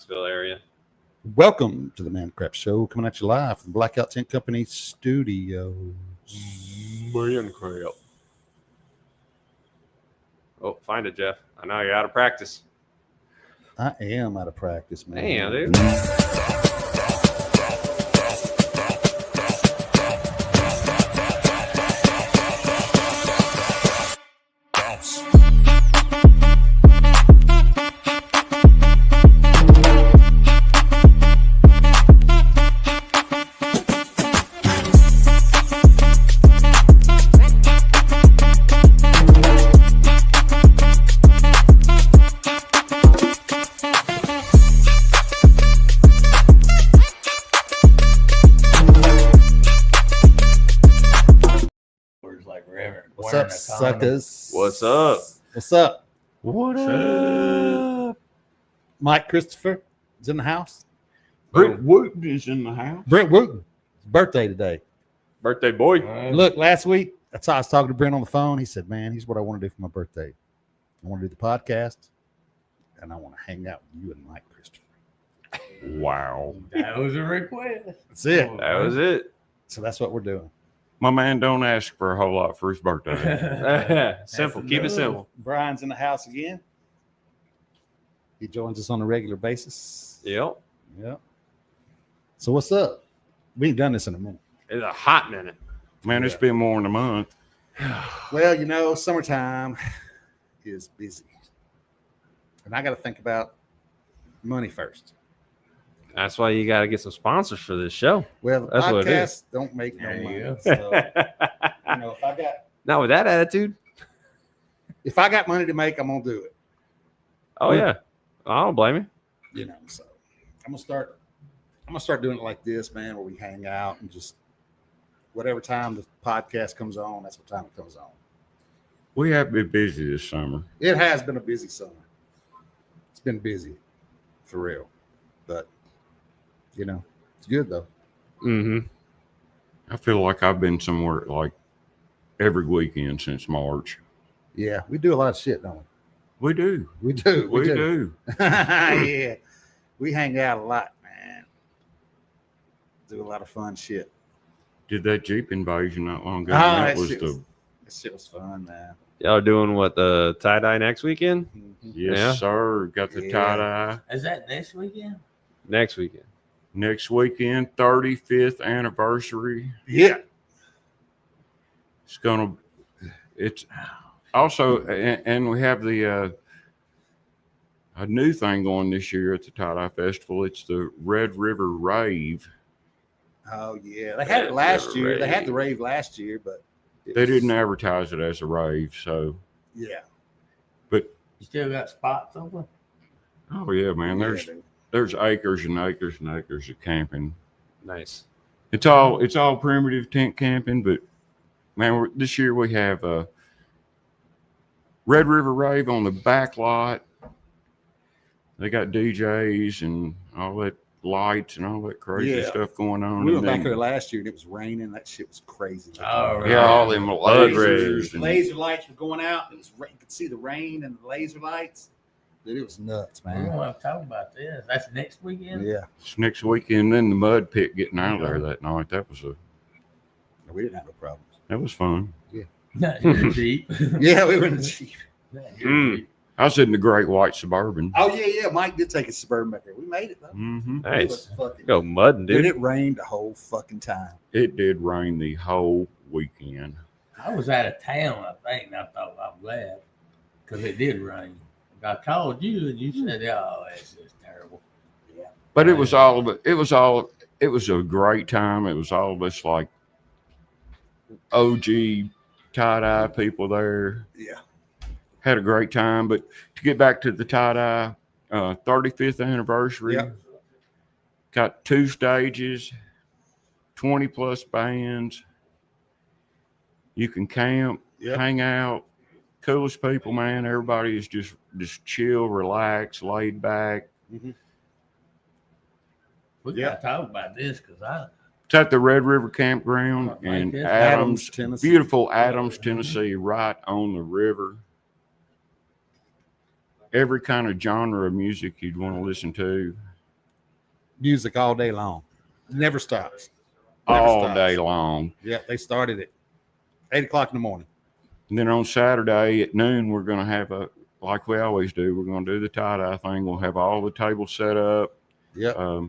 Knoxville area. Welcome to the Man Crap Show, coming at you live from Blackout Tent Company Studios. Man Crap. Oh, find it, Jeff. I know you're out of practice. I am out of practice, man. Damn, dude. What's up, suckers? What's up? What's up? What up? Mike Christopher is in the house. Brent Wooten is in the house. Brent Wooten. It's birthday today. Birthday boy. Look, last week, that's how I was talking to Brent on the phone. He said, man, here's what I want to do for my birthday. I want to do the podcast, and I want to hang out with you and Mike Christopher. Wow. That was a request. That's it. That was it. So that's what we're doing. My man don't ask for a whole lot for his birthday. Simple. Keep it simple. Brian's in the house again. He joins us on a regular basis. Yep. Yep. So what's up? We ain't done this in a minute. It's a hot minute. Man, it's been more than a month. Well, you know, summertime is busy. And I got to think about money first. That's why you got to get some sponsors for this show. Well, the That's what it podcasts don't make no There you money. go. So, you know, Not with that attitude. if I got money to make, I'm gonna do it. Oh yeah. I don't blame you. You know, so I'm gonna start doing it like this, man, where we hang out and just whatever time the podcast comes on, that's what time it comes on. We have been busy this summer. It has been a busy summer. It's been busy, for real. But you know, it's good though. Mm-hmm. I feel like I've been somewhere like every weekend since March. Yeah, we do a lot of shit, don't We do. we? We do. We do. Yeah, we hang out a lot, man. Do a lot of fun shit. Did that Jeep invasion not long ago. That was shit the was fun, man. Y'all doing what, the tie-dye next weekend? Mhm. yes, Yeah. sir. Got the Yeah. tie-dye. Is that next weekend? Next weekend. Next weekend, 35th anniversary. Yeah, It's also, and we have the a new thing going this year at the Tie-Dye Festival. It's the Red River Rave. oh yeah. They had it last year. They had the rave last year, but They didn't advertise it as a rave, so. Yeah. But You still got spots open? oh yeah, man, Yeah, there's dude. there's acres and acres and acres of camping. Nice. It's all primitive tent camping, but man, this year we have a Red River Rave on the back lot. They got DJs and all that lights and all that crazy Yeah. stuff going on. We And went back then- there last year and it was raining. That shit was crazy. Oh, yeah, all them Blood lasers rays. and Laser lights were going out. It was you could see the rain and the laser lights. Dude, it was nuts, We man. don't want to talk about this. That's next weekend? Yeah, it's next weekend. Then the mud pit getting out of there that night. That was we didn't have no problems. fun. Not your Jeep. Yeah, we were in the Jeep. Not your Mm. Jeep. I was in the Great White Suburban. Oh yeah. Mike did take a Suburban back there. We made it though. Mm-hmm. It was Nice. fucking, Go mudding, dude, dude. it rained the whole fucking time. It did rain the whole weekend. I was out of town, I think, and I thought I'm glad because it did rain. I called you and you said, "Oh, that's just terrible." Yeah. But it was all of it. It was a great time. It was all of us like OG tie-dye people there. Yeah. Had a great time. But to get back to the tie-dye 35th anniversary, Yep. got 2 stages, 20 plus bands. You can camp, Yep. hang out. Coolest people, man. Everybody is just chill, relaxed, laid back. Mhm. We Yeah. got to talk about this because It's at the Red River Campground Like in this? Adams, Tennessee. beautiful Adams, Tennessee, right on the river. Every kind of genre of music you'd want to listen to. music all day long. Never stops. Never all stops. day long. Yeah, they started at 8 o'clock in the morning. And then on Saturday at noon, we're going to have like we always do, we're going to do the tie-dye thing. We'll have all the tables set up. Yeah.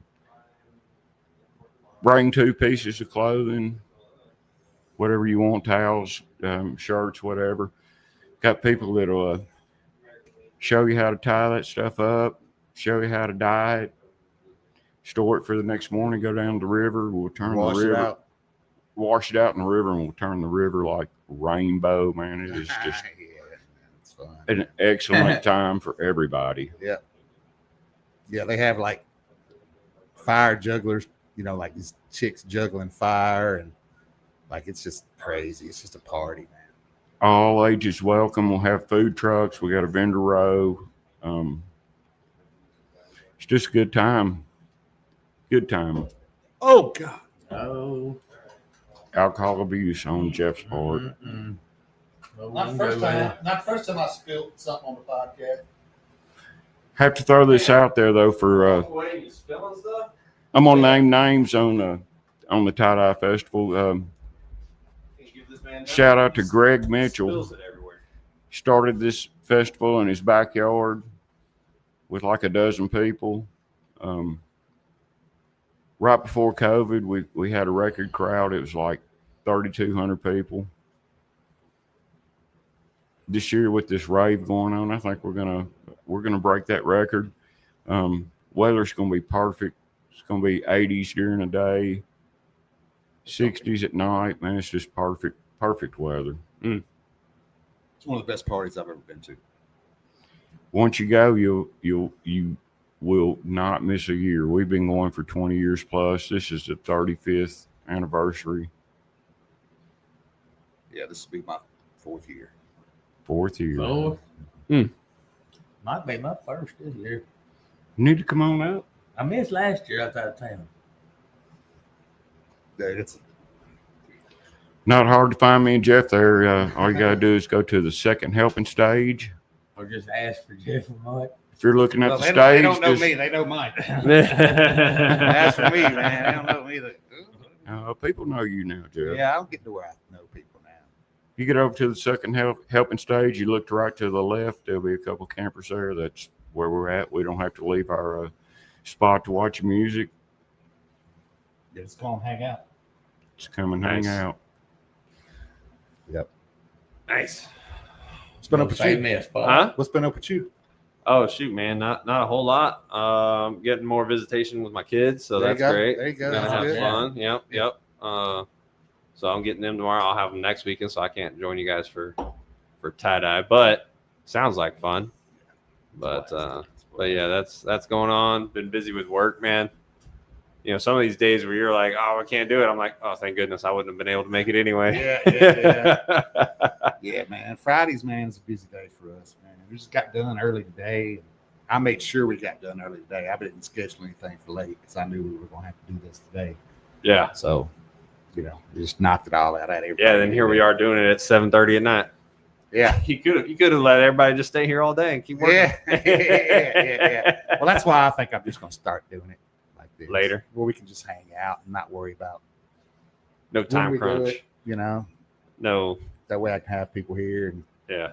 Bring 2 pieces of clothing, whatever you want, towels, shirts, whatever. Got people that'll show you how to tie that stuff up, show you how to dye it, store it for the next morning, go down to the river. We'll turn Wash the it river, out. wash it out in the river, and we'll turn the river like rainbow, man. It is just Yeah, it's fun. an excellent time for everybody. Yeah, they have like fire jugglers, like these chicks juggling fire, and like it's just crazy. It's just a party, man. All ages welcome. We'll have food trucks. We got a vendor row. It's just a good time. Good time. Oh God. Oh. Alcohol abuse on Jeff's part. Well, Not first time I spilled something on the podcast. Have to throw this out there though for Wait, you spilling stuff? I'm gonna name names on the tie-dye festival. Can you give this man Shout out to Greg Mitchell. Spills it everywhere. Started this festival in his backyard with like a dozen people. Right before COVID, we had a record crowd. It was like 3,200 people. This year with this rave going on, I think we're gonna break that record. Weather's gonna be perfect. It's gonna be 80s during the day, 60s at night. Man, it's just perfect weather. It's one of the best parties I've ever been to. Once you go, you will not miss a year. We've been going for 20 years plus. This is the 35th anniversary. Yeah, this will be my 4th year. 4th year. Oh. Hmm. Might be my first this year. You need to come on out. I missed last year. I was out of town. Yeah, it's Not hard to find me and Jeff there. All you got to do is go to the second helping stage. Or just ask for Jeff and Mike. If you're looking at the stage, they don't know just- me. They know Mike. As for me, man, they don't know me. people know you now, Jeff. Yeah, I don't get to where I know people now. You get over to the second helping stage, you look right to the left. There'll be a couple campers there. That's where we're at. We don't have to leave our spot to watch music. Yeah, just come hang out. Just come and hang Nice. out. Yep. Nice. What's been up with Save you? me a spot. Huh? What's been up with you? Oh shoot, man, not a whole lot. Getting more visitation with my kids, so There you that's go. great. There you go. Gonna That's have good. fun. Yep. So I'm getting them tomorrow. I'll have them next weekend, so I can't join you guys for tie dye, but sounds like fun. But yeah, that's going on. Been busy with work, man. Some of these days where you're like, oh, I can't do it. I'm like, oh, thank goodness I wouldn't have been able to make it anyway. Yeah. Yeah, man. Fridays, man, is a busy day for us, man. We just got done early today. I made sure we got done early today. I didn't schedule anything for late because I knew we were going to have to do this today. Yeah. So, we just knocked it all out. Yeah. Then here we are doing it at 7:30 at night. Yeah. You could have let everybody just stay here all day and keep working. Yeah. Well, that's why I think I'm just going to start doing it like this. Later. Where we can just hang out and not worry about No when time we do crunch. it, No. That way I can have people here and, Yeah.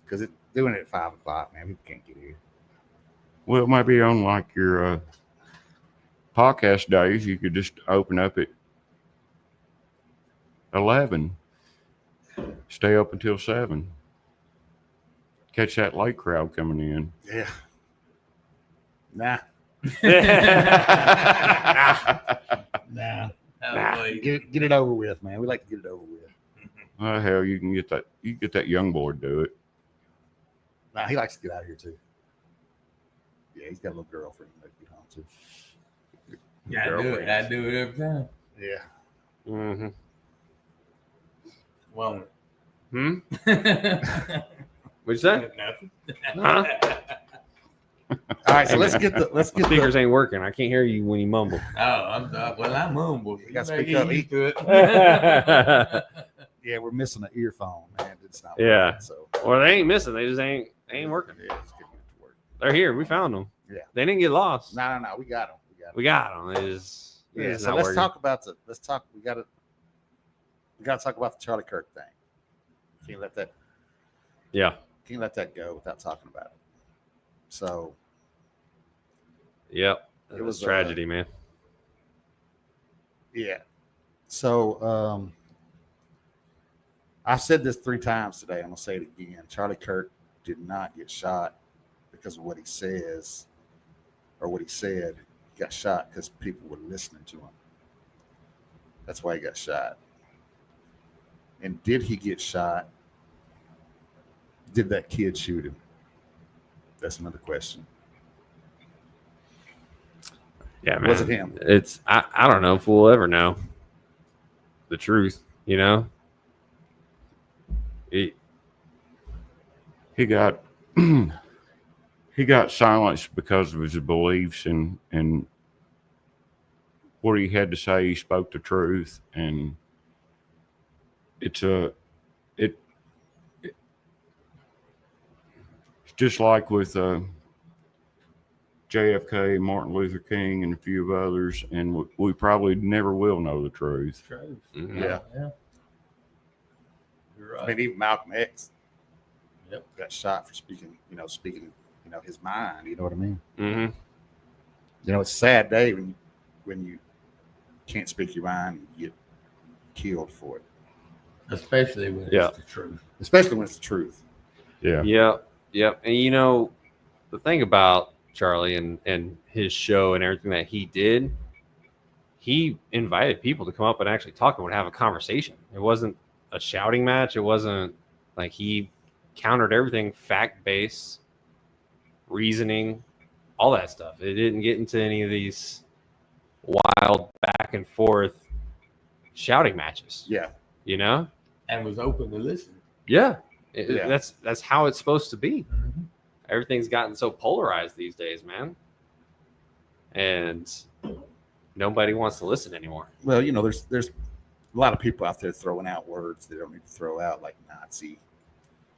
because doing it at 5 o'clock, man, people can't get here. Well, it might be on like your podcast days. You could just open up at 11, stay up until 7. Catch that late crowd coming in. Yeah. Nah. Nah. Get it over with, man. We like to get it over with. Well, hell, you can get that young boy to do it. Nah, he likes to get out of here too. Yeah, he's got a little girlfriend that get home too. I do it every time. Yeah. Mm-hmm. Won't Hmm. it? What'd you say? Nothing. Huh? All right, so let's get Speakers ain't working. I can't hear you when you mumble. Oh, I'm sorry. Well, I'm humble. You gotta better speak get up. used to it. Yeah, we're missing an earphone, man. It's not Yeah. working, so Or they ain't missing. They just ain't working. yeah, it's getting it to work. They're here. We found them. Yeah. They didn't get lost. No, we got them. We got him. It's Yeah. it's So not let's working. talk about we gotta talk about the Charlie Kirk thing. Can't let that Yeah. go without talking about it. So Yep. It It was, was tragedy, man. yeah. So I've said this 3 times today. I'm gonna say it again. Charlie Kirk did not get shot because of what he says or what he said. He got shot because people were listening to him. That's why he got shot. And did he get shot? Did that kid shoot him? That's another question. Yeah, man. Was it him? It's I don't know if we'll ever know the truth, you know? He got he got silenced because of his beliefs and what he had to say. He spoke the truth, and it's just like with JFK, Martin Luther King, and a few of others, and we probably never will know the truth. True. Mhm. Yeah. You're right. I mean, even Malcolm X Yep. got shot for speaking his mind. You know what I mean? Mm-hmm. You know, it's a sad day when you can't speak your mind and you get killed for it, Especially when Yeah. it's the truth. especially when it's the truth. Yeah. Yep. Yep. And you know, the thing about Charlie and his show and everything that he did, he invited people to come up and actually talk and have a conversation. It wasn't a shouting match. It wasn't like he countered everything fact-based, reasoning, all that stuff. It didn't get into any of these wild back and forth shouting matches. Yeah, You know? And was open to listen. Yeah. Yeah. That's how it's supposed to be. Everything's gotten so polarized these days, man. And nobody wants to listen anymore. well, you know, there's a lot of people out there throwing out words they don't need to throw out, like Nazi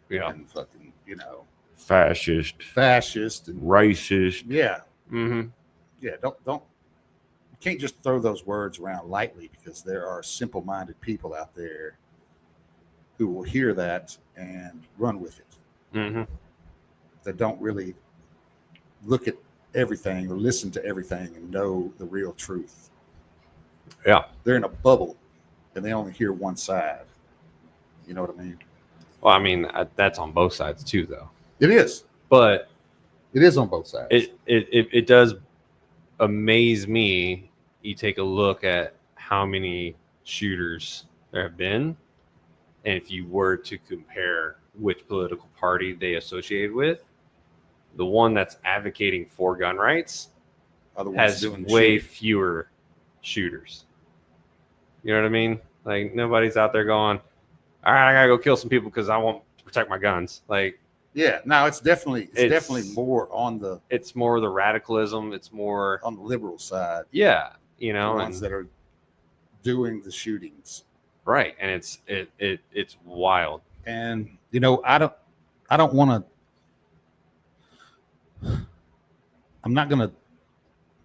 Yeah. and fucking, you know, Fascist, fascist and racist. yeah, Mm-hmm. yeah. Don't you can't just throw those words around lightly, because there are simple-minded people out there who will hear that and run with it. Mm-hmm. That don't really look at everything or listen to everything and know the real truth. Yeah. They're in a bubble and they only hear one side. You know what I mean? Well, I mean, that's on both sides too, though. It is. But It is on both sides. it does amaze me. You take a look at how many shooters there have been, and if you were to compare which political party they associated with, the one that's advocating for gun rights Other ones has doing the way shooting. fewer shooters. You know what I mean? Like, nobody's out there going, all right, I gotta go kill some people because I want to protect my guns. Like, Yeah, no, it's definitely It's- more on the it's more the radicalism. It's more, liberal side. yeah, you The know, ones and that are doing the shootings. right, and it's wild. And you know, I don't want to. I'm not going to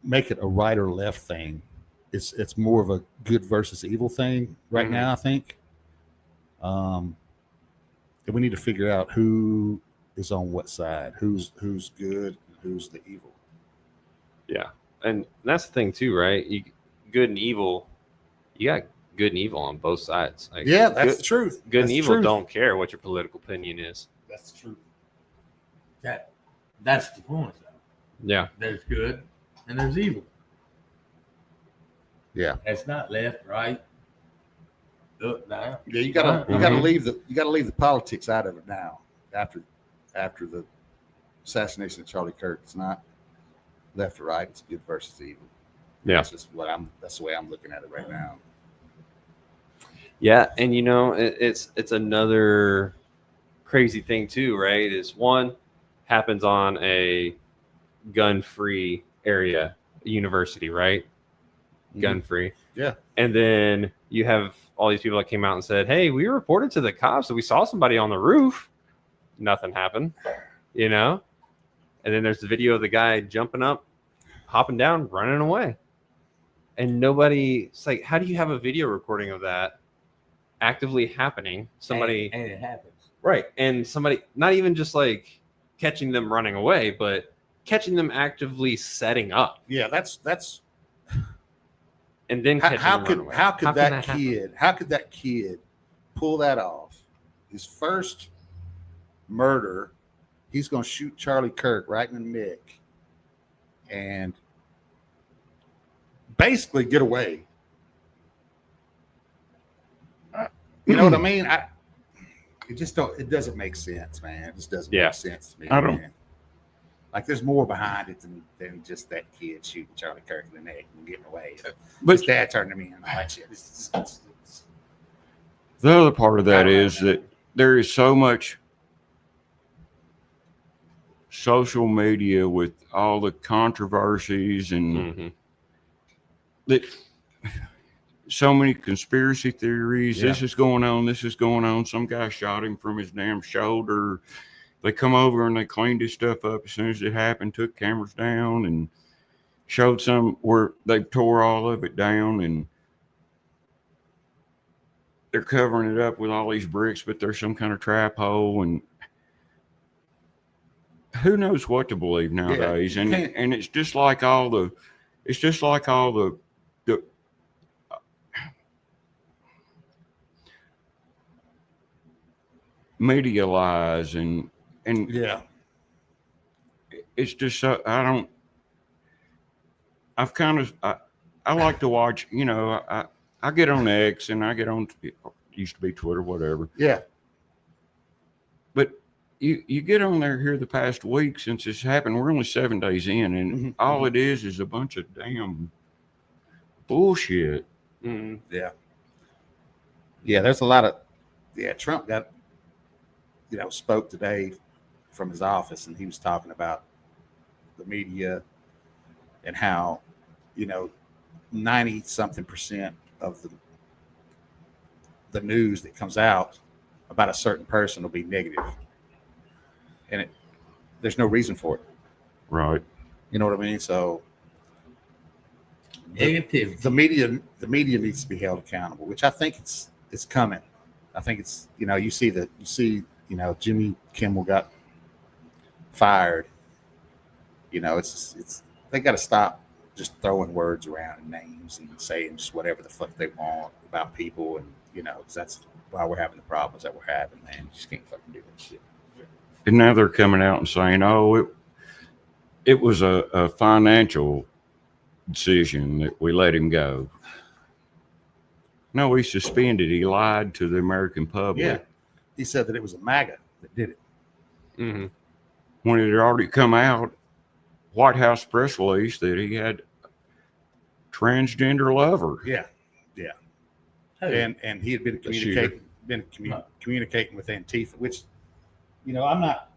make it a right or left thing. It's more of a good versus evil thing right Mhm. now, I think. And we need to figure out who is on what side, who's good, and who's the evil. Yeah, and that's the thing too, right? You good and evil. You got good and evil on both sides. Like, Yeah, that's good, the truth. good That's and the evil truth. don't care what your political opinion is. That's the truth. That's the point, though. Yeah, There's good and there's evil. Yeah. It's not left, right, up, down. Yeah, you gotta Mhm. leave the politics out of it now. After the assassination of Charlie Kirk, it's not left or right. It's good versus evil. yeah, That's just that's the way I'm looking at it right now. yeah. And you know, it's another crazy thing too, right? Is one happens on a gun-free area, university, right? Gun-free. Yeah. And then you have all these people that came out and said, hey, we reported to the cops that we saw somebody on the roof. Nothing happened, you know? And then there's the video of the guy jumping up hopping down, running away. And nobody, it's like, how do you have a video recording of that actively happening? Somebody, and it happens. right. And somebody, not even just like catching them running away, but catching them actively setting up. Yeah, that's And then catching them running away. how could can that happen? kid how could that kid pull that off? His first murder, he's going to shoot Charlie Kirk right in the neck and basically get away. You know what I mean? It doesn't make sense, man. It just doesn't Yeah. make sense to me. I don't- Man. Like there's more behind it than just that kid shooting Charlie Kirk in the neck and getting away. But His dad turned him in like shit. It's- the other part of that I don't is know. that there is so much social media with all the controversies and Mhm. that so many conspiracy theories. Yeah. This is going on. This is going on. Some guy shot him from his damn shoulder. They come over and they cleaned his stuff up as soon as it happened, took cameras down and showed some where they tore all of it down, and they're covering it up with all these bricks, but there's some kind of trap hole, and who knows what to believe nowadays. you And can't- and it's just like all the media lies, and Yeah. it's just so I like to watch, I get on X and I get on, it used to be Twitter, whatever. Yeah. But you get on there here the past week since this happened. We're only 7 days in, and Mhm. all it is a bunch of damn bullshit. Mhm. Yeah. Yeah, there's a lot of Trump got spoke today from his office, and he was talking about the media and how 90-something% of the news that comes out about a certain person will be negative, and there's no reason for it. Right. You know what I mean? So Negativity. the media needs to be held accountable, which I think it's coming. I think it's you see Jimmy Kimmel got fired. It's they got to stop just throwing words around and names and saying just whatever the fuck they want about people, and 'cause that's why we're having the problems that we're having, man. You just can't fucking do that shit. And now they're coming out and saying, "Oh, it was a financial decision that we let him go." No, he suspended. He lied to the American public. Yeah, he said that it was a MAGA that did it. Mhm. When it had already come out, White House press release that he had transgender lover. Yeah, and he had been shooter. communicating with Antifa, which I'm not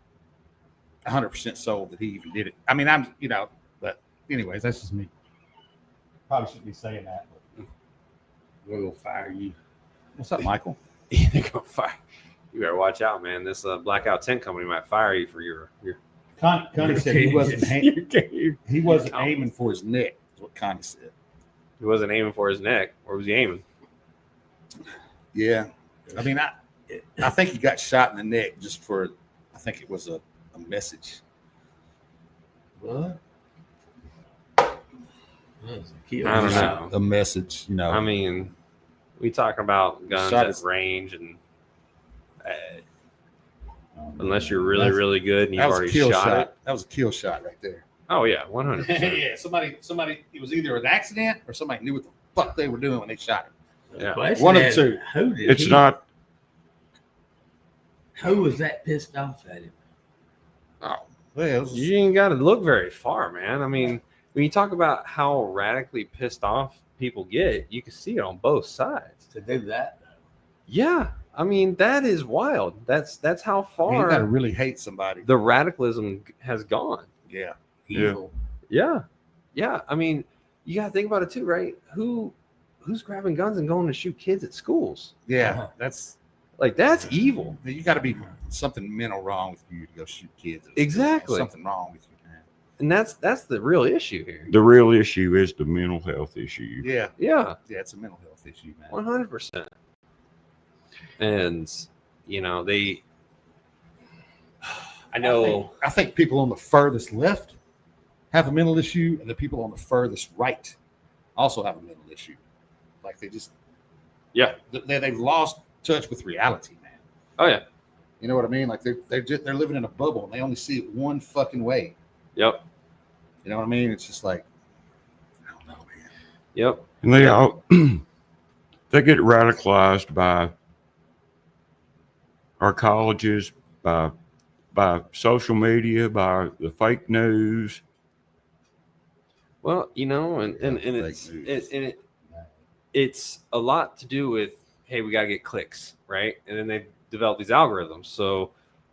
100% sold that he even did it. I mean, but anyways, that's just me. Probably shouldn't be saying that. We're gonna fire you. What's up, Michael? They're gonna fire. You better watch out, man. This blackout tent company might fire you for your. Connie said he wasn't he wasn't Count. aiming for his neck. Is what Connie said. He wasn't aiming for his neck. Where was he aiming? Yeah, I mean, I think he got shot in the neck just for. I think it was a message. What? That's a kill. I don't know. A message, I mean, we talking about guns Shot at his- range, and unless you're really, really good and you've that was a already kill shot shot. it. That was a kill shot right there. Oh yeah, 100%. Yeah, somebody. It was either an accident or somebody knew what the fuck they were doing when they shot him. The Yeah. question One of is, the two. Who did It's he- not. Who was that pissed off at him? Oh, well, it was, You ain't got to look very far, man. I mean, when you talk about how radically pissed off people get, you can see it on both sides. To do that? Yeah, I mean that is wild. That's how I mean, you got to far really hate somebody. the radicalism has gone. Yeah, Yeah. Evil. Yeah. I mean, you got to think about it too, right? Who's grabbing guns and going to shoot kids at schools? yeah. Uh-huh. That's That's evil. you got to be something mental wrong with you to go shoot kids. Exactly. Something wrong with you, man. And that's the real issue here. The real issue is the mental health issue. Yeah, Yeah, it's a mental health issue, man. 100%. And I know. I think people on the furthest left have a mental issue, and the people on the furthest right also have a mental issue. Like they've lost touch with reality, man. Oh yeah. You know what I mean? Like they're living in a bubble, and they only see it one fucking way. Yep. You know what I mean? It's just like, I don't know, man. Yep. And they all they get radicalized by our colleges, by social media, by the fake news. Well, and it's a lot to do with, hey, we got to get clicks, right? And then they develop these algorithms. So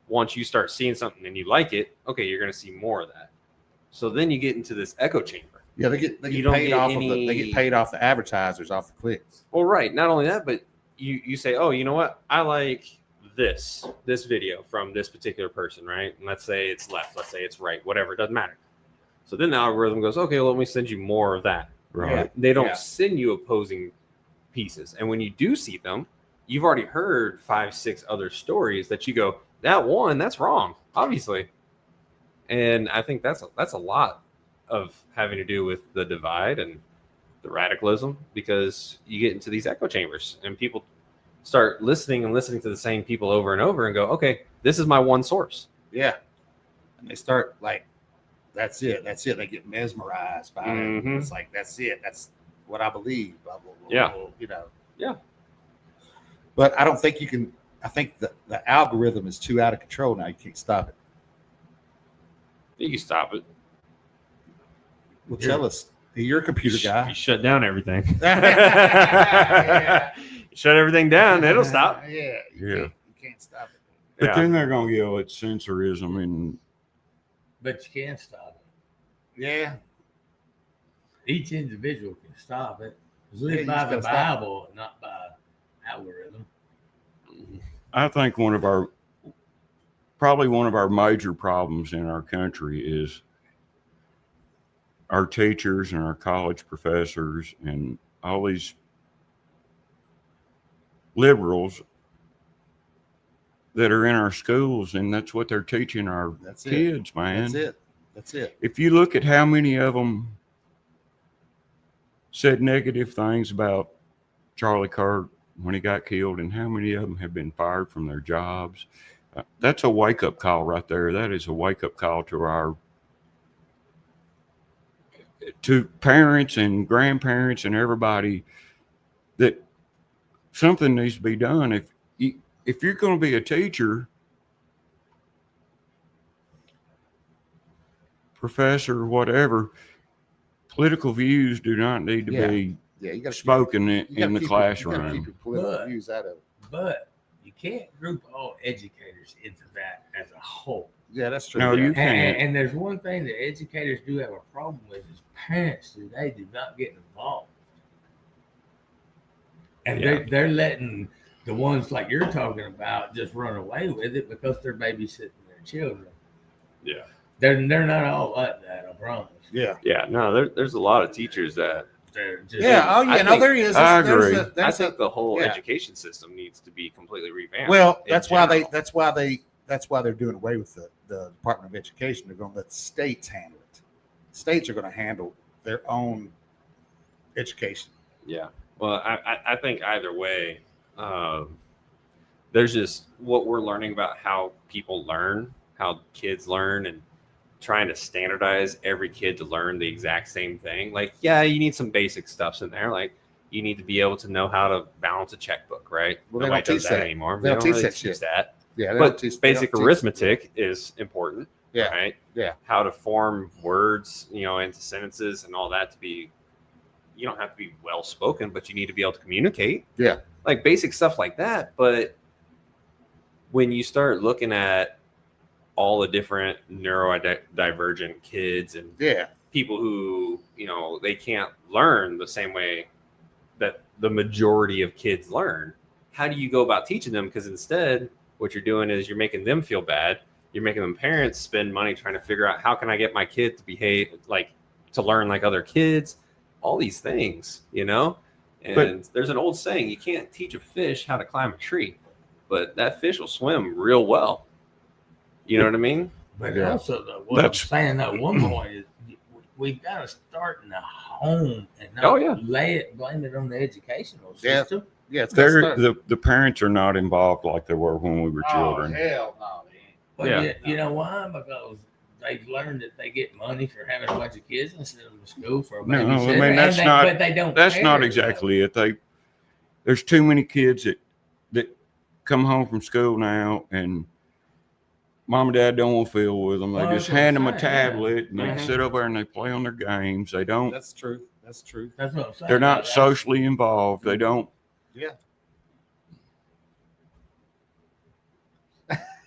once you start seeing something and you like it, okay, you're going to see more of that. So then you get into this echo chamber. Yeah, they get paid off the advertisers, off the clicks. Well, right. Not only that, but you say, oh, you know what? I like this video from this particular person, right? And let's say it's left, let's say it's right, whatever, it doesn't matter. So then the algorithm goes, okay, well, let me send you more of that. Right. Yeah. They don't send you opposing pieces. And when you do see them, you've already heard 5-6 other stories that you go, that one, that's wrong, obviously. And I think that's a lot of having to do with the divide and the radicalism, because you get into these echo chambers and people start listening to the same people over and over and go, okay, this is my one source. Yeah. And they start like, that's it. They get mesmerized by it. It's like, that's it. That's what I believe. Blah, blah, blah, Yeah. blah, Yeah. But I don't think you can. I think the algorithm is too out of control now. You can't stop it. You can stop it. Well, tell us. You're a computer guy. You shut down everything. Yeah. Shut everything down, it'll stop. Yeah. You can't stop it. But then they're going to yell at censorism and. But you can't stop it. Yeah. Each individual can stop it. Live you by just the gotta stop Bible, not by algorithm. I think probably one of our major problems in our country is our teachers and our college professors and all these liberals that are in our schools, and that's what they're teaching our kids, man. That's it. If you look at how many of them said negative things about Charlie Kirk when he got killed, and how many of them have been fired from their jobs, that's a wake-up call right there. That is a wake-up call to parents and grandparents and everybody that something needs to be done. If you're going to be a teacher, professor, whatever, political views do not need to be spoken in the classroom. You got to keep your political views out of it. But you can't group all educators into that as a whole. Yeah, that's true. No, you can't. And there's one thing that educators do have a problem with is parents. They do not get involved. And they're letting the ones like you're talking about just run away with it because they're babysitting their children. Yeah. They're not all like that, I promise. Yeah. Yeah. No, there's a lot of teachers that. They're just, there is. I agree. I think the whole education system needs to be completely revamped. Well, that's why they're doing away with the Department of Education. They're going to let the states handle it. States are going to handle their own education. Yeah. Well, I think either way, there's just what we're learning about how people learn, how kids learn, and trying to standardize every kid to learn the exact same thing. Like, yeah, you need some basic stuffs in there. Like, you need to be able to know how to balance a checkbook, right? Well, they Nobody don't does teach that that anymore. They don't teach that teach shit. that. Yeah, But basic arithmetic is important. Yeah. Right. Yeah. How to form words, into sentences and all that to be. You don't have to be well spoken, but you need to be able to communicate. Yeah. Like basic stuff like that. But when you start looking at all the different neurodivergent kids and people who, they can't learn the same way that the majority of kids learn, how do you go about teaching them? Because instead, what you're doing is you're making them feel bad You're making them parents spend money trying to figure out how can I get my kid to behave like to learn like other kids, all these things, you know? And there's an old saying, you can't teach a fish how to climb a tree, but that fish will swim real well. You know what I mean? But Yeah. also, though, what I'm saying at one point is we've got to start in the home and not blame it on the educational system. Yeah, it's the parents are not involved like they were when we were children. Oh, hell no, man. But you know why? Because they've learned that they get money for having a bunch of kids and send them to school for a babysitter. No, I mean that's not. But they don't. That's not exactly it. There's too many kids that come home from school now, and mom and dad don't want to fill with them. They just hand them a tablet and they sit over there and they play on their games. They don't. That's true. That's true. That's what I'm saying. They're not socially involved. They don't. Yeah.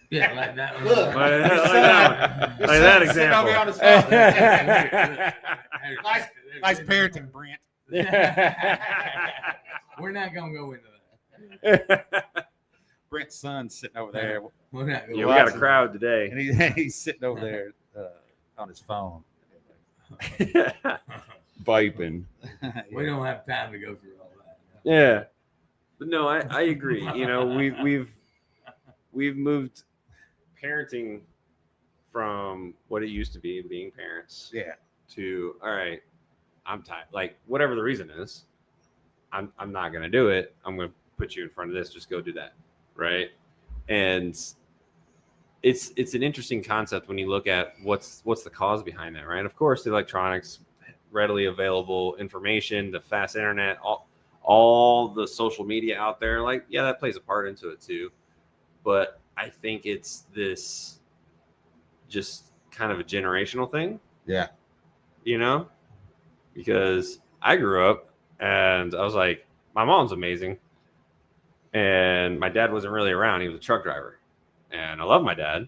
Yeah, like that. Look, like that example. On his phone. nice parenting, Brent. We're not gonna go into that. Brent's son's sitting over there. We're not We got a crowd today. And he's sitting over there on his phone. Vaping. We don't have time to go through all that. Yeah, but no, I agree. You know, we've moved parenting from what it used to be, being parents, to all right. I'm tired. Like whatever the reason is, I'm not gonna do it. I'm gonna put you in front of this. Just go do that, right? And it's an interesting concept when you look at what's the cause behind that, right? Of course, the electronics, readily available information, the fast internet, all the social media out there, like, yeah, that plays a part into it too. But I think it's this just kind of a generational thing. Yeah. You know, because I grew up and I was like, my mom's amazing. And my dad wasn't really around. He was a truck driver. And I love my dad,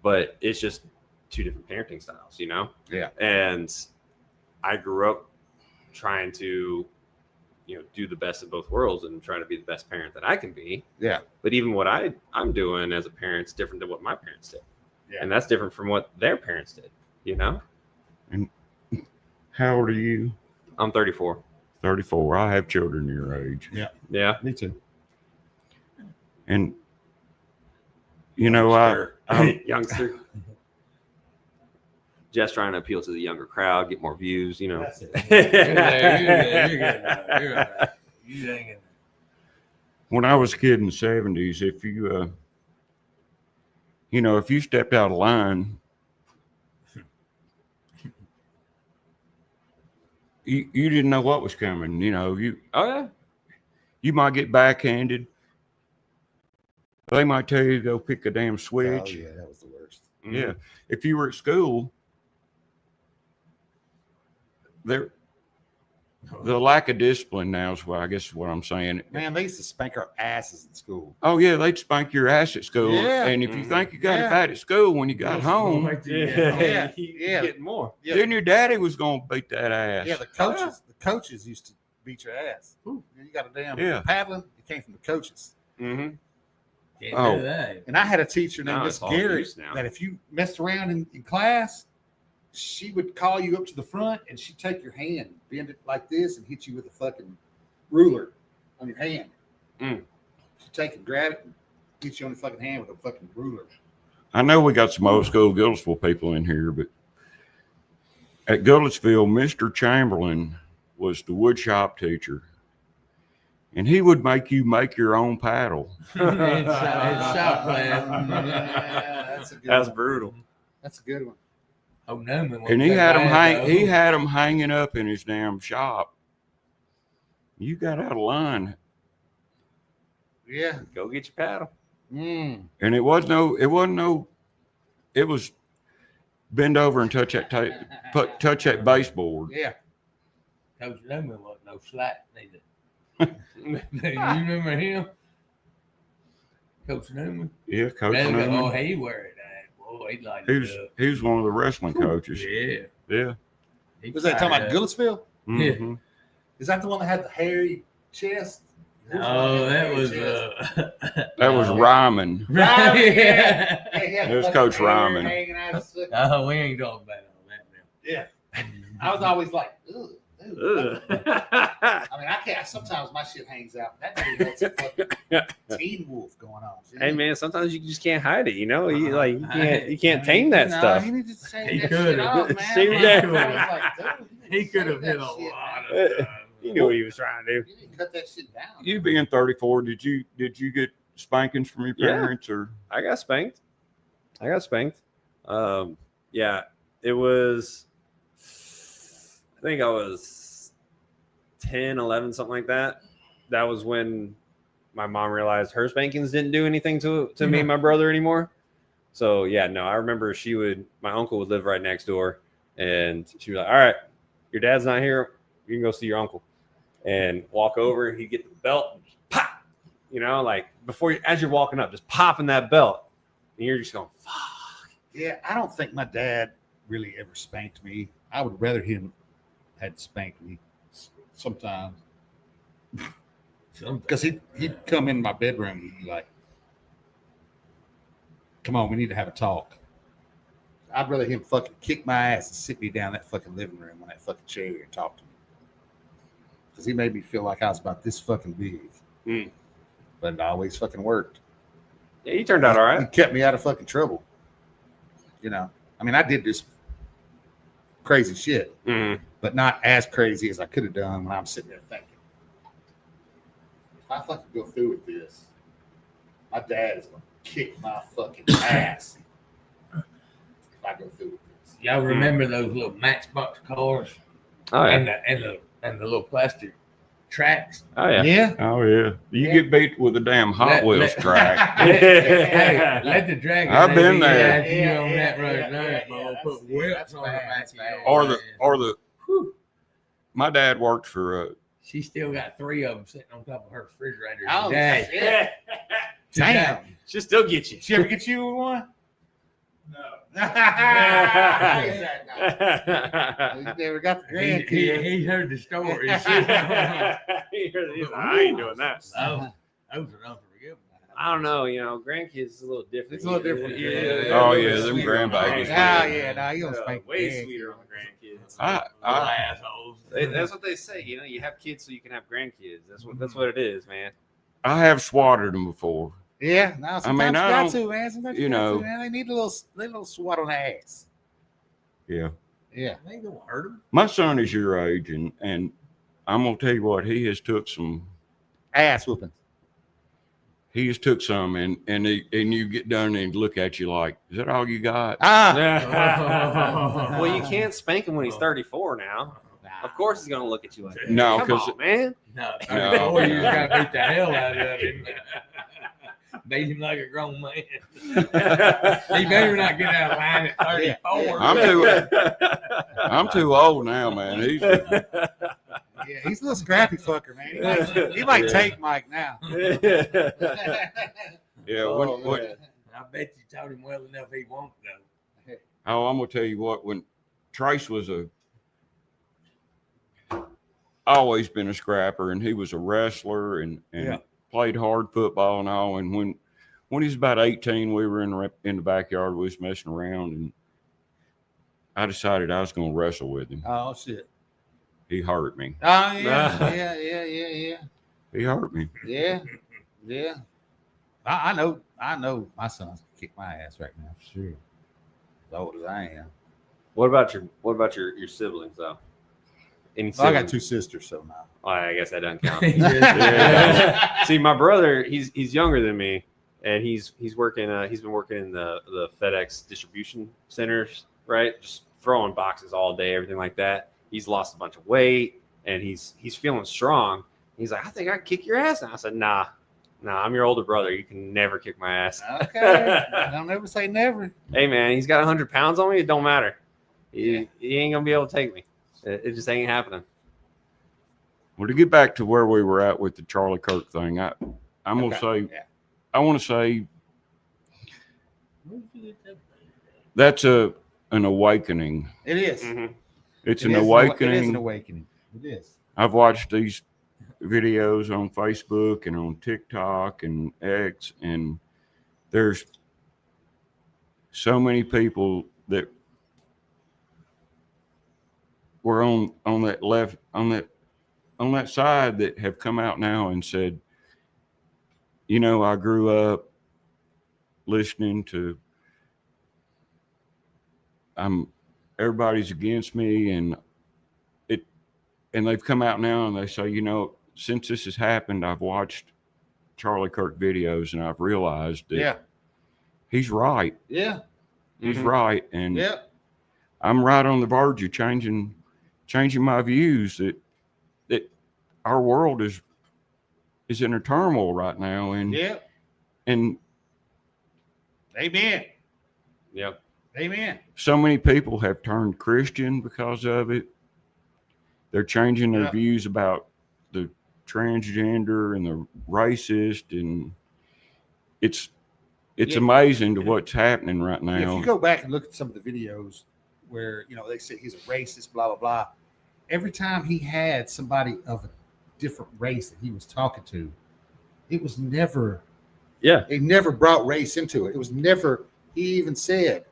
but it's just two different parenting styles, you know? Yeah. And I grew up trying to, do the best of both worlds and try to be the best parent that I can be. Yeah. But even what I'm doing as a parent is different than what my parents did. Yeah. And that's different from what their parents did, you know? And how old are you? I'm 34. 34. I have children your age. Yeah. Yeah. Me too. And I youngster. Just trying to appeal to the younger crowd, get more views, you know. That's it. You're right. You dang it. when I was a kid in the 70s, if you stepped out of line, you didn't know what was coming. You might get backhanded. They might tell you to go pick a damn switch. Oh, yeah, that was the worst. Mm-hmm. Yeah. If you were at school, the lack of discipline now is what I guess is what I'm saying. Man, they used to spank our asses in school. Oh yeah, they'd spank your ass at school. Yeah. And if you think you got it bad at school, when you got home, Yeah. Getting more. Yeah. then your daddy was gonna beat that ass. Yeah, the coaches used to beat your ass. Ooh, you got a damn paddling. It came from the coaches. Mm-hmm. Oh. Do that. And I had a teacher named Now Miss it's all Gary loose now. that if you messed around in class, she would call you up to the front and she'd take your hand, bend it like this, and hit you with a fucking ruler on your hand. Mm. She'd take it, grab it, and hit you on the fucking hand with a fucking ruler. I know we got some old school Goodlettsville people in here, but at Goodlettsville, Mr. Chamberlain was the wood shop teacher. And he would make you make your own paddle. It's shop class. That's a good That's one. brutal. That's a good one. Oh, Newman. And he had them hanging up in his damn shop. You got out of line. Yeah. Go get your paddle. Mm. And it was bend over and touch that baseboard. Yeah. Coach Newman wasn't no slack neither. You remember him? Coach Newman? Yeah, Coach Oh, Newman. he wear that. Boy, he'd like He was one of the wrestling coaches. Yeah. Yeah. Was that talking about Goodlettsville? Mhm. Is that the one that had the hairy chest? No, that was That was Ryman. yeah. It was Coach Ryman. Oh, we ain't talking about all that now. Yeah. I was always like, ugh. Ugh. I mean, I can't. Sometimes my shit hangs out. That dude has a fucking Teen Wolf going on. Hey man, sometimes you just can't hide it. You know, you can't tame that stuff. You need to say He that could shit have. off, man. Shave I that. was like, dude, you He need to could have say hit a that shit, lot man. of You knew what he was trying to do. You need to cut that shit down. You being 34, did you get spankings from your Yeah. parents or? I got spanked. Yeah, it was. I think I was 10, 11, something like that. That was when my mom realized her spankings didn't do anything to me and my brother anymore. So yeah, no, I remember my uncle would live right next door, and she was like, "All right, your dad's not here. You can go see your uncle," and walk over. He'd get the belt, and just pop. You know, like as you're walking up, just popping that belt, and you're just going, "Fuck." Yeah, I don't think my dad really ever spanked me. I would rather him had spanked me sometimes. Because he'd come in my bedroom and be like, "Come on, we need to have a talk." I'd rather him fucking kick my ass and sit me down that fucking living room on that fucking chair and talk to me. Because he made me feel like I was about this fucking big. Mm. But it always fucking worked. Yeah, you turned out all He right. kept me out of fucking trouble. You know, I mean, I did this crazy shit, Mhm. but not as crazy as I could have done when I'm sitting there thinking, if I fucking go through with this, my dad is going to kick my fucking ass if I go through with this. Y'all remember those little Matchbox cars Oh yeah. and the little plastic tracks? Oh yeah. Yeah. Oh yeah, you Yeah. get beat with a damn Hot Wheels track. Hey, let the dragon. I've been be there. at you on that road Yeah, there, yeah, boy. yeah, Put that's- whips that's on the bad, back that's of your bad. or the. Whew. My dad worked for She still got 3 of them sitting on top of her refrigerator Oh, today. shit. Today. Damn. She'll still get you. Did she ever get you with one? No. You never got the He grandkid. he heard the story. He's like, I ain't doing that. Those are unforgivable. I don't know. You know, grandkids is a little different. It's a little different. Oh, yeah, them grandbabies. Yeah, yeah, no, you don't spank the way grandkid. sweeter on the grandkids. I Assholes. That's what they say. You know, you have kids so you can have grandkids. That's what it is, man. I have swatted them before. Yeah, no, sometimes I mean, you I got don't- to, man. Sometimes you you got know. to, man. They need a little swat on the ass. Yeah, Yeah. They ain't gonna hurt them. my son is your age, and I'm gonna tell you what, he has took some. Ass whooping. He just took some, and you get done and look at you like, is that all you got? Ah. Well, you can't spank him when he's 34 now. Of course, he's gonna look at you like that. No, Come 'cause- on, man. No, No, boy, you no. just gotta beat the hell out of him. Beat him like a grown man. He better not get out of line at 34. I'm too old now, man. He's Yeah, he's a little scrappy fucker, man. He might take Mike now. yeah. Oh, When, man. I bet you taught him well enough he won't though. oh, I'm gonna tell you what. When Trace was always been a scrapper, and he was a wrestler and Yeah. played hard football and all. And when he was about 18, we were in the backyard. We was messing around, and I decided I was going to wrestle with him. Oh shit. He hurt me. Oh yeah. He hurt me. Yeah. I know my son's gonna kick my ass right now for sure. As old as I am. What about your siblings though? Any Well, I got siblings? 2 sisters, so now. Oh, I guess that doesn't count. Yeah. See, my brother, he's younger than me, and he's working. He's been working in the FedEx distribution centers, right? Just throwing boxes all day, everything like that. He's lost a bunch of weight, and he's feeling strong. He's like, I think I can kick your ass. And I said, Nah, I'm your older brother. You can never kick my ass. Okay. Don't ever say never. Hey, man, he's got 100 pounds on me. It don't matter. He ain't gonna be able to take me. It just ain't happening. Well, to get back to where we were at with the Charlie Kirk thing, I'm gonna say, Yeah. I want to say that's an awakening. It is. Mhm. It's It an is awakening. It is an awakening. It is. I've watched these videos on Facebook and on TikTok and X, and there's so many people that were on that left on that side that have come out now and said, you know, I grew up listening to everybody's against me, and they've come out now and they say, you know, since this has happened, I've watched Charlie Kirk videos and I've realized that he's right. Yeah. He's right. And Yeah. I'm right on the verge of changing my views that our world is in a turmoil right now. And and amen. Yep. Amen. So many people have turned Christian because of it. They're changing their views about the transgender and the racist, and it's amazing to what's happening right now. If you go back and look at some of the videos where, you know, they say he's a racist, blah, blah, blah. Every time he had somebody of a different race that he was talking to, it was never, it never brought race into it. It was never, he even said,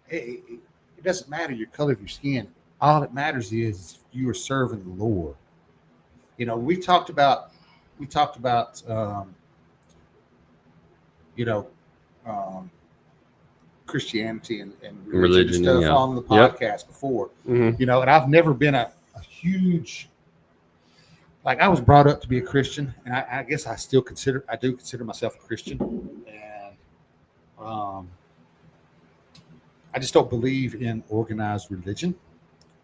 hey, it doesn't matter your color of your skin. All that matters is you are serving the Lord. You know, we talked about, Christianity and religion and stuff on the podcast before, you know, and I've never been a huge, like, I was brought up to be a Christian, and I guess I do consider myself a Christian, and I just don't believe in organized religion.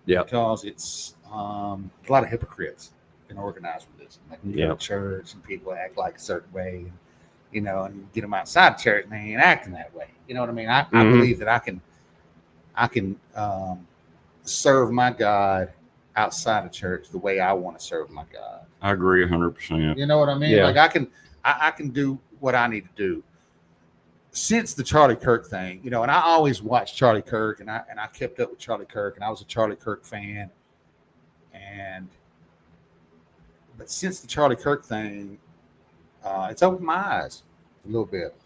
Because it's a lot of hypocrites in organized religion. Like, you go to church and people act like a certain way, and, you know, and you get them outside the church and they ain't acting that way. You know what I mean? I believe that I can serve my God outside of church the way I want to serve my God. I agree 100%. You know what I mean? Like, I can do what I need to do. Since the Charlie Kirk thing, you know, and I always watched Charlie Kirk, and I kept up with Charlie Kirk, and I was a Charlie Kirk fan. But since the Charlie Kirk thing, it's opened my eyes a little bit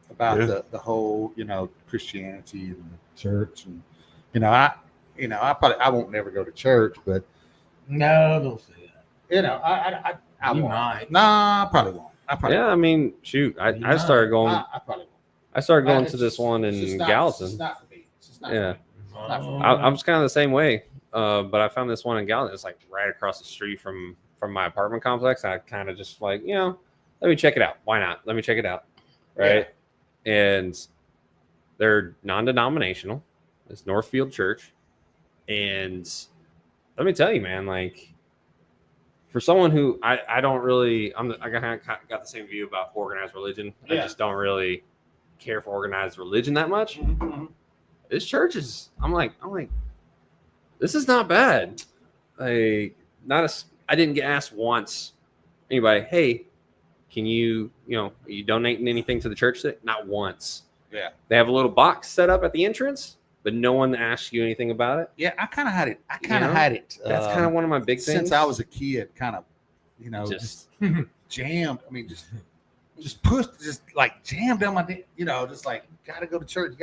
about the whole, you know, Christianity and the church, and I won't never go to church, but no, don't say that. You know, I you won't. might. Nah, I probably won't. I mean, shoot, I started going. I probably won't. I started going to this one in Gallatin. It's not for me. It's not Yeah. for me. I was kind of the same way, but I found this one in Gallatin. It's like right across the street from my apartment complex. I kind of just like, you know, let me check it out. Why not? Let me check it out. Right. Yeah. And they're non-denominational. It's Northfield Church. And let me tell you, man, like, for someone who I don't really, I got the same view about organized religion. I just don't really care for organized religion that much. This church is, I'm like, this is not bad. I didn't get asked once, anybody, hey, can you are you donating anything to the church today? Not once. Yeah. They have a little box set up at the entrance, but no one asks you anything about it. Yeah, I kind of had it. That's kind of one of my big things. Since I was a kid, kind of, you know, just jammed. I mean, just like jammed down my, you know, just like, gotta go to church,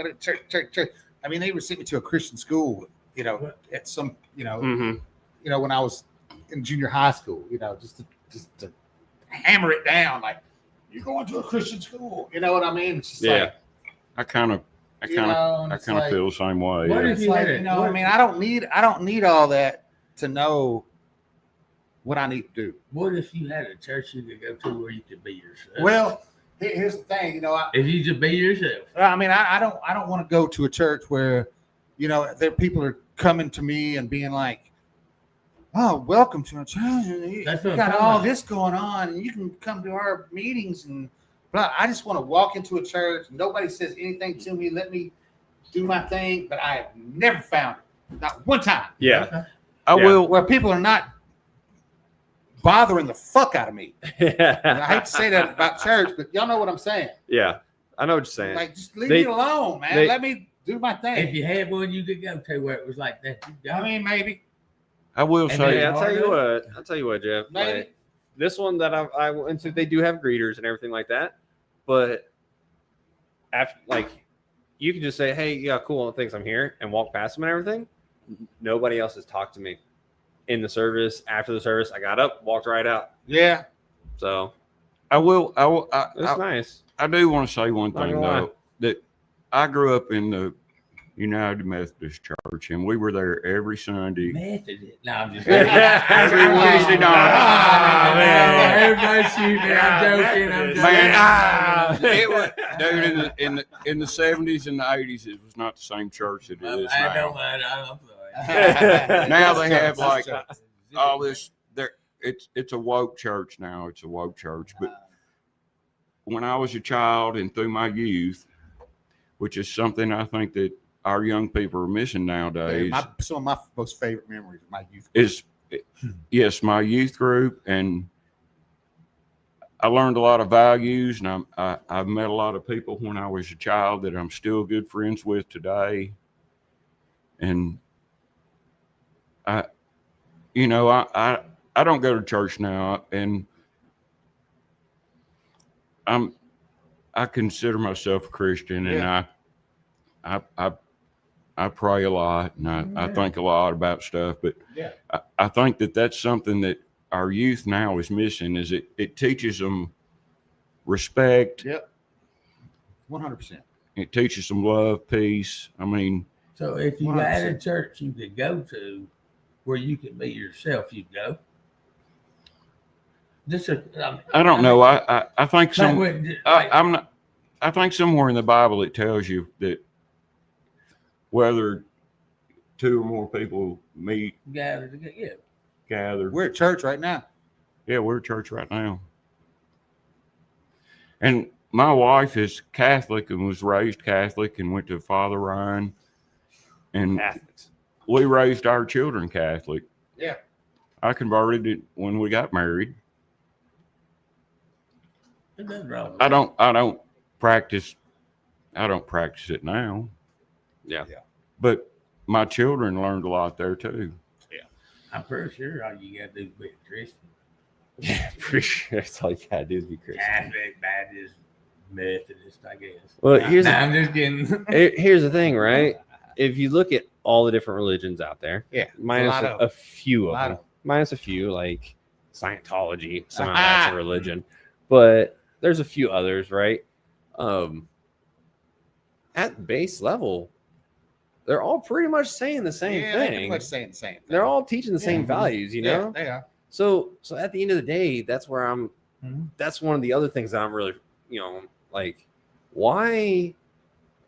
church. I mean, they were sending me to a Christian school, you know, at some, you know, you know, when I was in junior high school, you know, just to hammer it down, like, you're going to a Christian school, you know what I mean? It's just like, I kind of feel the same way. What if you had it? You know, I mean, I don't need all that to know what I need to do. What if you had a church you could go to where you could be yourself? Well, here's the thing, you know, if you just be yourself. I mean, I don't want to go to a church where, you know, there people are coming to me and being like, oh, welcome to our church. You got all this going on, and you can come to our meetings and blah. I just want to walk into a church. Nobody says anything to me. Let me do my thing. But I have never found it. Not one time. Yeah. I will. Where people are not bothering the fuck out of me. And I hate to say that about church, but y'all know what I'm saying. Yeah. I know what you're saying. Like, just leave me alone, man. Let me do my thing. If you had one you could go to where it was like that, I mean, maybe. I will say. I'll tell you what, Jeff. Maybe. Like, this one that I went to, they do have greeters and everything like that, but after you can just say, hey, yeah, cool, thanks, I'm here, and walk past them and everything. Nobody else has talked to me in the service. After the service, I got up, walked right out. Yeah. So it's nice. I do want to say one Not thing gonna lie. though, that I grew up in the United Methodist Church, and we were there every Sunday. Methodist. No, I'm just Every Wednesday night. Everybody shoot me. I'm joking. It was, dude, in the 70s and the 80s, it was not the same church that it is I now. don't mind. I'm sorry. Now they have like all this. It's a woke church now. It's a woke church. But when I was a child and through my youth, which is something I think that our young people are missing nowadays, some of my most favorite memories of my youth is yes, my youth group, and I learned a lot of values, and I've met a lot of people when I was a child that I'm still good friends with today, and I don't go to church now, and I consider myself a Christian, and I pray a lot, and I think a lot about stuff, but I think that that's something that our youth now is missing. Is it teaches them respect. Yep. 100%. It teaches them love, peace. I mean, So if you 100%. had a church you could go to where you could be yourself, you'd go. I don't know. I think I'm not. I think somewhere in the Bible it tells you that whether two or more people meet, gather. We're at church right now. Yeah, we're at church right now. And my wife is Catholic and was raised Catholic and went to Father Ryan. And Catholics. we raised our children Catholic. Yeah. I converted it when we got married. There's nothing wrong with I don't practice it now. Yeah. But my children learned a lot there too. I'm pretty sure all you got to do is be a Christian. Yeah, pretty sure that's all you gotta do is be Christian. Catholic, Baptist, Methodist, I guess. Well, I'm just kidding. here's the thing, right? If you look at all the different religions out there, minus a few of them, minus a few like Scientology, some of that's a religion, but there's a few others, right? At base level, they're all pretty much saying the same thing. They're pretty much saying the same thing. They're all teaching the same values, you know? Yeah, they are. So at the end of the day, that's where I'm. Mhm. That's one of the other things that I'm really, like, why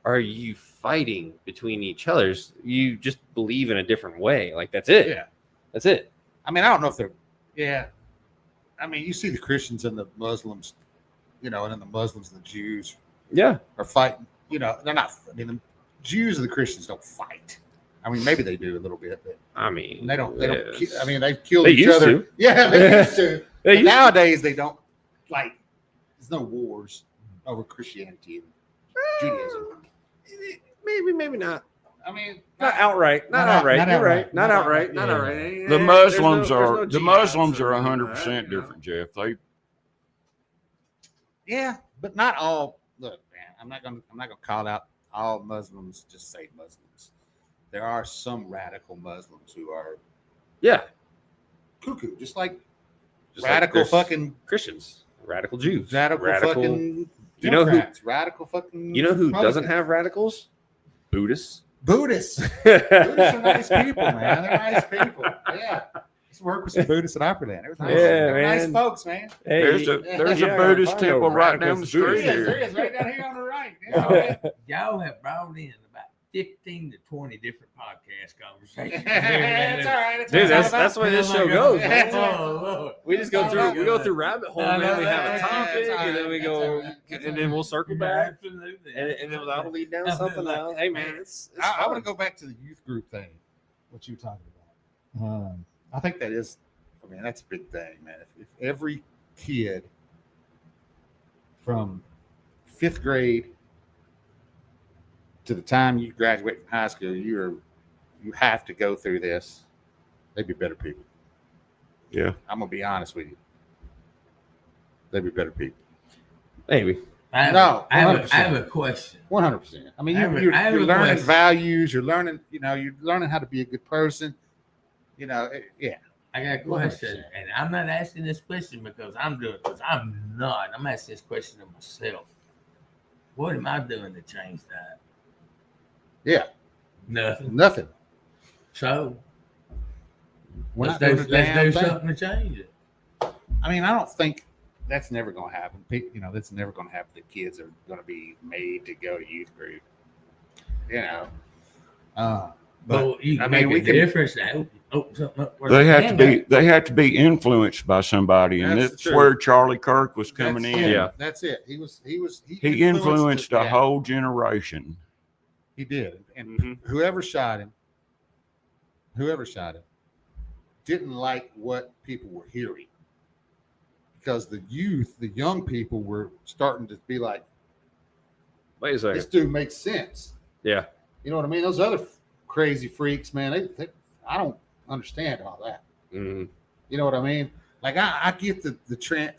are you fighting between each other's? You just believe in a different way. Like, that's it. Yeah. That's it. I mean, I don't know if they're. Yeah. I mean, you see the Christians and the Muslims, and then the Muslims and the Jews Yeah. are fighting. They're not. I mean, the Jews and the Christians don't fight. I mean, maybe they do a little bit, but I mean, they don't. yes. I mean, they killed They each used other. to. Yeah, they used to. They But used to. nowadays, they don't. Like, there's no wars over Christianity and Judaism. Maybe not. I mean, Not outright. Not Not outright. not You're right. outright. Not Not outright. outright. Not Yeah. outright. The There's Muslims no the jihad Muslims are or anything 100% like that, different, Jeff. They Yeah, but not all. Look, man, I'm not gonna call out all Muslims. Just say Muslims. There are some radical Muslims who are Yeah. cuckoo, just like Just like radical there's fucking Christians, radical Jews, radical fucking You know who- Democrats, radical fucking. You know who doesn't Republicans. have radicals? Buddhists. Buddhists? Buddhists are nice people, man. They're nice people. Yeah. Let's work with some Buddhists at Opryland. They're nice, Yeah, they're nice man. folks, man. Hey, there's yeah, a Buddhist find a temple right radical down the Buddhist. street There here. is, right down here on the right. Yeah. Y'all have brought in about 15 to 20 different podcast conversations. It's all right. It's Dude, all that's about- the way this Oh my show God. goes. That's Man. right. Oh, Lord. We just go through rabbit hole, No, man. We no, have a that's topic, all right. and then we That's go, all right. That's and then we'll circle back, Absolutely. and then that'll lead down something else. Hey, man, it's I want fun. to go back to the youth group thing. What you were talking about? I think that is. I mean, that's a big thing, man. If every kid from 5th grade to the time you graduate from high school, you have to go through this. They'd be better people. Yeah. I'm gonna be honest with you. they'd be better people. Maybe. I have, No, I have, 100%. I have a question. 100%. I mean, I have a you're learning question. values. You're learning, you're learning how to be a good person. Yeah. I got a question, and I'm not asking this question because I'm doing it, because I'm not. I'm asking this question of myself. What am I doing to change that? Yeah. Nothing. Nothing. So We're let's not do, doing a damn thing. something to change it. I mean, I don't think that's never going to happen. That's never going to happen. The kids are going to be made to go to youth group. But you can I mean, make we a can- difference now. Open something up where They have to can be. go. They have to be influenced by somebody, and That's that's true. where Charlie Kirk was coming That's in. it. Yeah. That's it. He influenced a yeah, whole generation. He did, and Mhm. whoever shot him, didn't like what people were hearing, because the young people were starting to be like, Wait a second. "This dude makes sense." Yeah. You know what I mean? Those other crazy freaks, man. I don't understand all that. Mhm. You know what I mean? Like I get the trend.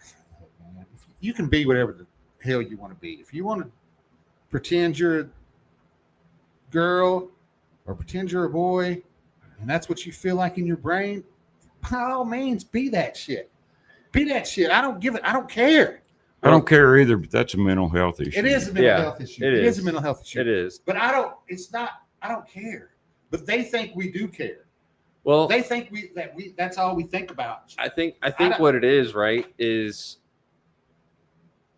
You can be whatever the hell you want to be. If you want to pretend you're a girl or pretend you're a boy, and that's what you feel like in your brain, by all means, be that shit. Be that shit. I don't care. I don't care either, but that's a mental health issue. It is a mental Yeah, health issue. it It is is. a mental health issue. It is. But I don't care. But they think we do care. Well, They think that's all we think about. I think don't- what it is, right, is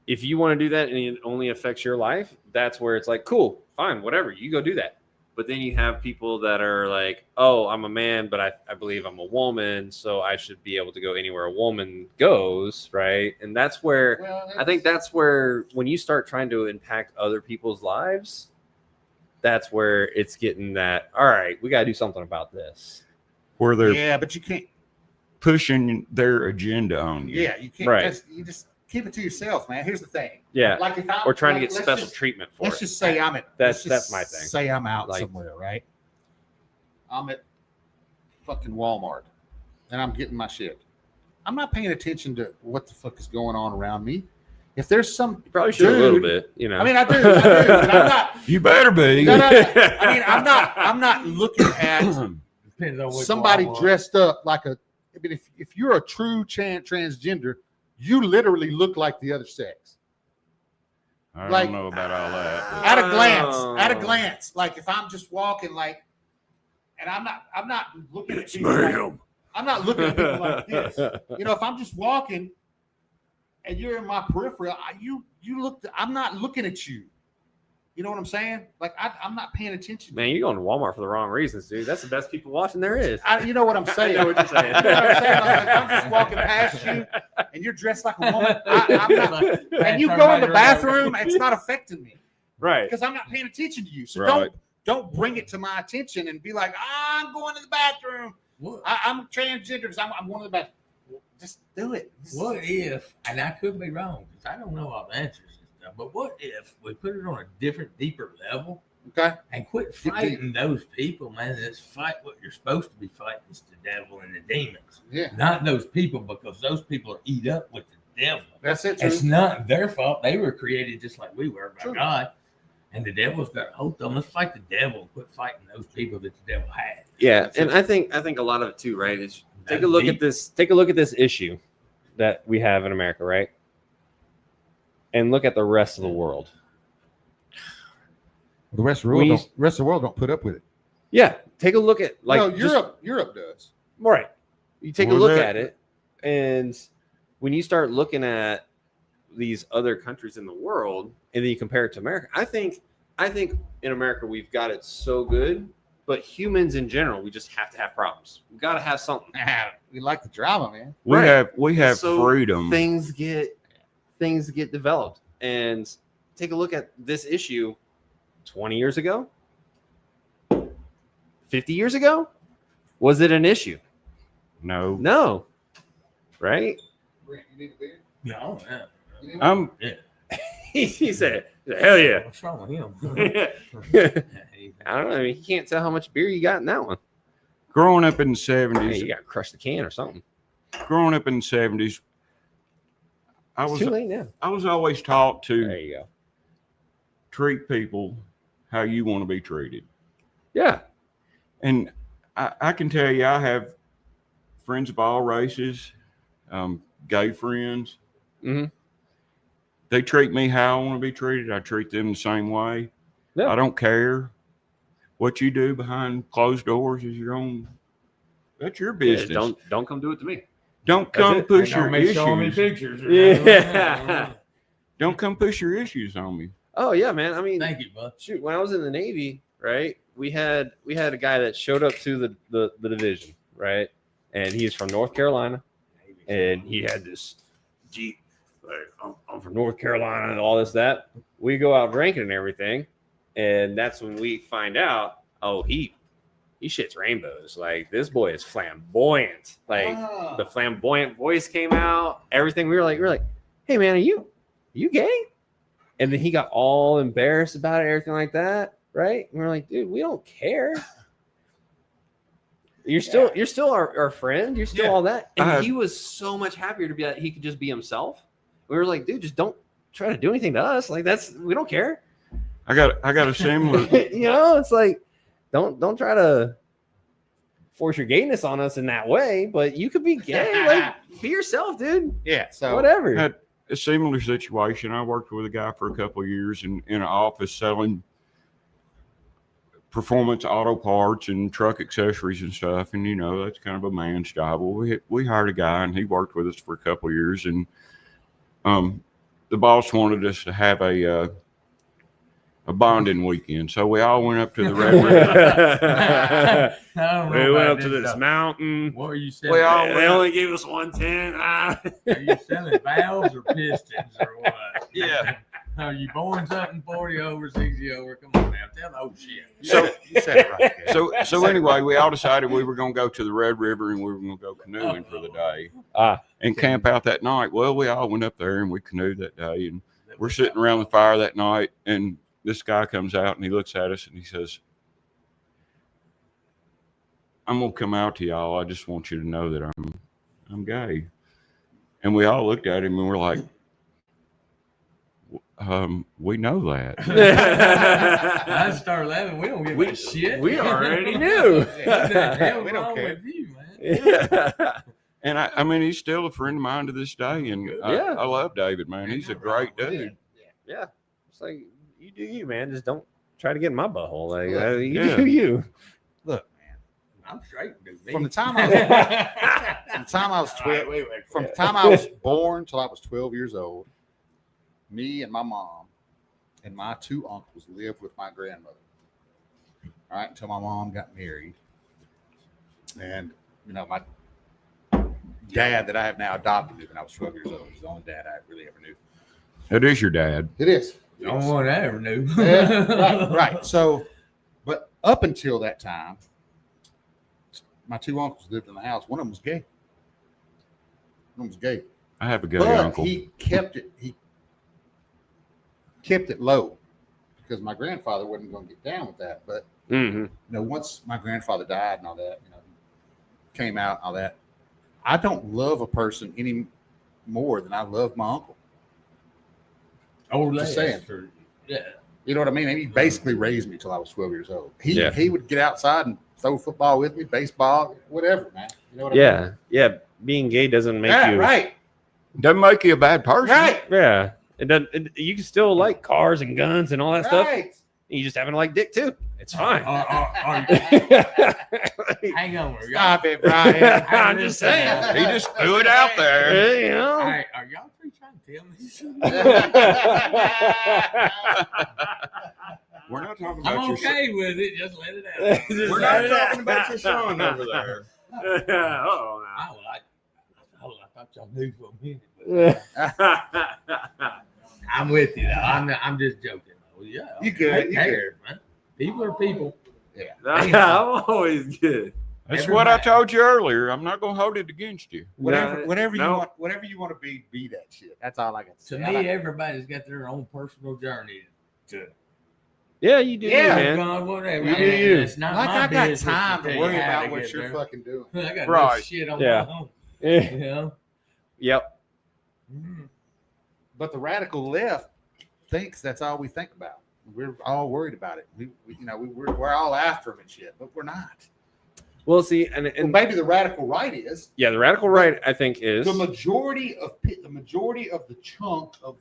if you want to do that and it only affects your life, that's where it's like, cool, fine, whatever, you go do that. But then you have people that are like, oh, I'm a man, but I believe I'm a woman, so I should be able to go anywhere a woman goes, right? And that's where Well, I think that's where when you start trying to impact other people's lives, that's where it's getting that, all right, we got to do something about this. Where they're yeah, but you can't. pushing their agenda on you. Yeah, you can't. Right. You just keep it to yourself, man. Here's the thing. Yeah. Like if Or trying to get let's special just- treatment for Let's it. just say I'm at. That's let's just my thing. Say I'm out Like- somewhere, right? I'm at fucking Walmart, and I'm getting my shit. I'm not paying attention to what the fuck is going on around me. If there's some, You probably should a little dude- bit, you know. I mean, I do, but I'm not. You better be. No. I mean, I'm not looking at Depends on which somebody Walmart. dressed up like a. I mean, if you're a true transgender, you literally look like the other sex. I like- don't know about all that. but- At a glance, Oh. like if I'm just walking like, and I'm not looking at people like, I'm not looking at people like this. If I'm just walking and you're in my peripheral, you look. I'm not looking at you. You know what I'm saying? Like I'm not paying attention. Man, you're going to Walmart for the wrong reasons, dude. That's the best people watching there is. You know what I'm saying? I know what you're saying. You know what I'm saying? Like, if I'm just walking past you and you're dressed like a woman, I'm not. And you go in the bathroom, it's not affecting me Right. because I'm not paying attention to you. So Right. don't bring it to my attention and be like, I'm going to the bathroom. What, I'm transgender because I'm going to the bathroom. Just do it. what if, and I could be wrong because I don't know all the answers and stuff, but what if we put it on a different, deeper level Okay. and quit fighting those people, man? Let's fight what you're supposed to be fighting. It's the devil and the demons, Yeah. not those people, because those people are eat up with the devil. That's it. It's not their fault. They were created just like we were by True. God. And the devil's got a hold of them. Let's fight the devil and quit fighting those people that the devil had. Yeah, That's and it. I think a lot of it too, right? Is take a That's look deep. at this. Take a look at this issue that we have in America, right? And look at the rest of the world. The rest of the We- world don't put up with it. Yeah, take a look at like no, just- Europe does. right. You take a Was look that- at it, and when you start looking at these other countries in the world, and then you compare it to America, I think in America we've got it so good, but humans in general, we just have to have problems. We got to have something. We like the drama, man. We Right. have So freedom. Things get developed, and take a look at this issue 20 years ago, 50 years ago. Was it an issue? No, No. Right? You need a beer? No, yeah. I'm He said, hell yeah. What's wrong with him? I don't know. I mean, he can't tell how much beer you got in that one. growing up in the Hey, 70s. you got to crush the can or something. Growing up in the 70s, I It's was too late now. I was always taught There to you go. treat people how you want to be treated. Yeah. And I can tell you, I have friends of all races, gay friends. Mhm. They treat me how I want to be treated. I treat them the same way. Yeah. I don't care what you do behind closed doors is your own. That's your Yeah, business. don't come do it to me. Don't That's come it. push Don't your be showing me issues. pictures. Or Yeah. Don't come push your issues on me. Oh yeah, man. I mean, Thank you, bud. shoot, when I was in the Navy, right, we had a guy that showed up to the division, right, and he's from North Carolina, and he had this Jeep, like, I'm from North Carolina and all that. We go out drinking and everything, and that's when we find out, oh, he shits rainbows. Like, this boy is flamboyant. Like, the flamboyant voice came out, everything. We were like, hey man, are you gay? And then he got all embarrassed about it, everything like that, right? And we're like, dude, we don't care. You're still our friend. You're still all that. And he was so much happier to be that he could just be himself. We were like, dude, just don't try to do anything to us. Like, we don't care. I got a similar. It's like, don't try to force your gayness on us in that way. But you could be gay. Like, be yourself, dude. Yeah. So Whatever. Had a similar situation. I worked with a guy for a couple of years in an office selling performance auto parts and truck accessories and stuff. And, that's kind of a man's job. Well, we hired a guy and he worked with us for a couple of years. And the boss wanted us to have a bonding weekend. So we all went up to the Red River. We went up to this mountain. What are you selling? They only gave us 110. Are you selling valves or pistons or what? Yeah. Are you born something 40 over, 60 over? Come on now, tell the old shit. So you said it right. Kid. So anyway, we all decided we were going to go to the Red River and we were going to go canoeing for the day and camp out that night. Well, we all went up there and we canoed that day, and we're sitting around the fire that night, and this guy comes out and he looks at us and he says, I'm going to come out to y'all. I just want you to know that I'm gay. And we all looked at him and we're like, we know that. I start laughing. We don't give a shit. We already knew. What the hell We don't wrong care. with you, man? And I mean, he's still a friend of mine to this day. And I love David, man. He's a great dude. Yeah. It's like, you do you, man. Just don't try to get in my butthole. Like, Look, you yeah. do you. Look, man. I'm straight, dude. From the time I was 12, from the time I was born till I was 12 years old, me and my mom and my two uncles lived with my grandmother. All right, until my mom got married. And my dad that I have now adopted me when I was 12 years old. He's the only dad I really ever knew. It is your dad. It is. The only one I ever knew. Yeah, right. So, but up until that time, my two uncles lived in the house. One of them was gay. One of them was gay. I have a gay But uncle. he kept it low because my grandfather wasn't going to get down with that. But once my grandfather died and all that, came out and all that, I don't love a person any more than I love my uncle. Old Just lads. saying. Yeah. You know what I mean? And he basically raised me till I was 12 years old. Yeah. He would get outside and throw football with me, baseball, whatever, man. You know what I mean? Yeah. Being gay doesn't make you right. Doesn't make you a bad person. Right. Yeah. It doesn't. You can still like cars and guns and all that stuff. Right. You just happen to like dick too. It's fine. Hang on. Stop it, Brian. I'm just saying. He just threw it out there. You know. All right, are y'all three trying to tell me something? We're not talking about I'm your okay with it. Just let it out. We're not talking about your son over there. Oh, I thought y'all knew for a minute. But I'm with you, though. I'm just joking, though. Yeah, You good, I you care, man. People are people. I'm always good. That's what I told you earlier. I'm not going to hold it against you. Whatever No. you want to be that shit. That's all I got to To say. me, everybody's got their own personal journey. Yeah, you do, Yeah. man. God, whatever. You do you. It's not Like my I got business time to tell worry you how about to what get you're there. fucking doing. I got Right. no shit on Yeah. my own. Yeah. You know? Yep. Mm. But the radical left thinks that's all we think about. We're all worried about it. We're all after them and shit, but we're not. Well, see, And maybe the radical right is. yeah, the radical right, I think, is The majority of the chunk of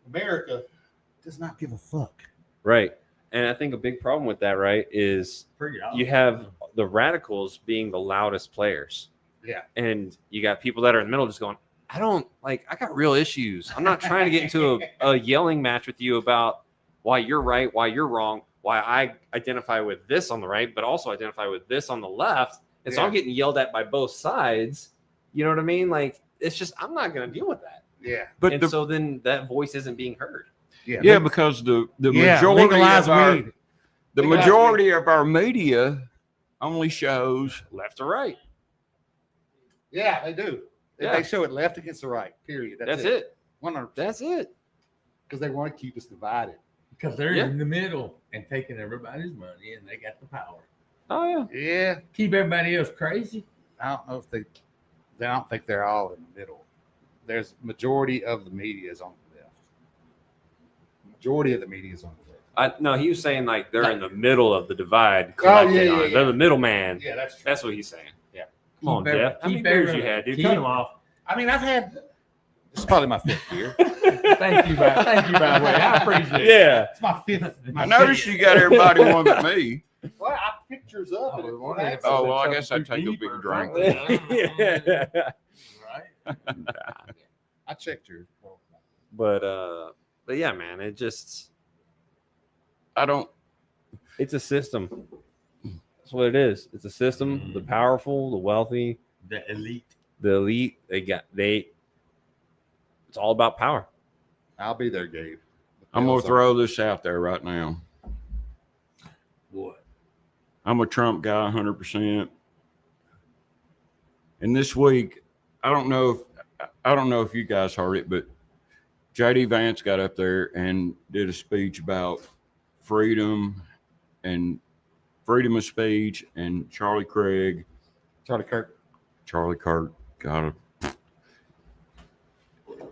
America does not give a fuck. right. And I think a big problem with that, right, is you have the radicals being the loudest players. Yeah. And you got people that are in the middle just going, I got real issues. I'm not trying to get into a yelling match with you about why you're right, why you're wrong, why I identify with this on the right, but also identify with this on the left. And so I'm getting yelled at by both sides. You know what I mean? Like, it's just, I'm not going to deal with that. Yeah. But so then that voice isn't being heard. yeah, because the majority legalize of our, weed. the Legalize majority of our media only shows Left or right. Yeah, they do. Yeah. They show it left against the right. Period. That's it. 100%. That's it. Because they want to keep us divided. Because they're Yeah. in the middle and taking everybody's money, and they got the power. Oh, yeah. Yeah. Keep everybody else crazy. I don't know if they don't think they're all in the middle. There's majority of the media is on the left. Majority of the media is on the left. No, he was saying like they're in the middle of the divide. Oh, yeah, collecting yeah, on it. yeah. They're the middleman. Yeah, that's true. That's what he's saying. Yeah. Come on, Keep Jeff. How many keep beers every- you had, dude? keep- Cut him off. I mean, I've had. This is probably my 5th year. Thank you, by the way. I appreciate it. Yeah. It's my 5th. I noticed you got everybody one but me. Well, I pictures up. I and was wondering if Oh, I well, I said guess I'd something take a deeper big or drink. something. Yeah. Right? I checked yours. But yeah, man, it's a system. That's what it is. It's a system. The powerful, the wealthy, The elite. the elite, it's all about power. I'll be there, Gabe. I'm going to throw this out there right now. What? I'm a Trump guy 100%. And this week, I don't know if you guys heard it, but JD Vance got up there and did a speech about freedom of speech, and Charlie Kirk, got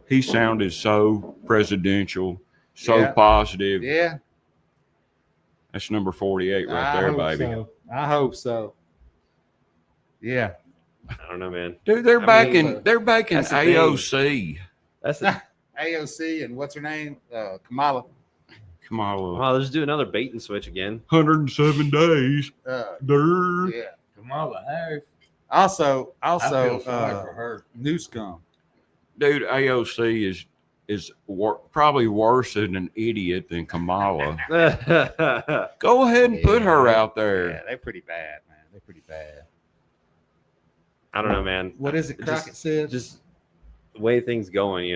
he sounded so presidential, so Yeah. positive. Yeah. That's number 48 right I there, hope baby. so. I hope so. Yeah. I don't know, man. Dude, they're I backing mean, they're backing that's the thing. AOC. That's the, AOC and what's her name? Kamala. Kamala. well, let's do another bait and switch again. 107 days. Durr. Yeah. Kamala Harris. Also, I feel sorry for her. New Scum. Dude, AOC is probably worse than an idiot than Kamala. Go ahead and put her out there. Yeah, they're pretty bad, man. They're pretty bad. I don't know, man. What is it Crockett said? Just the way things going,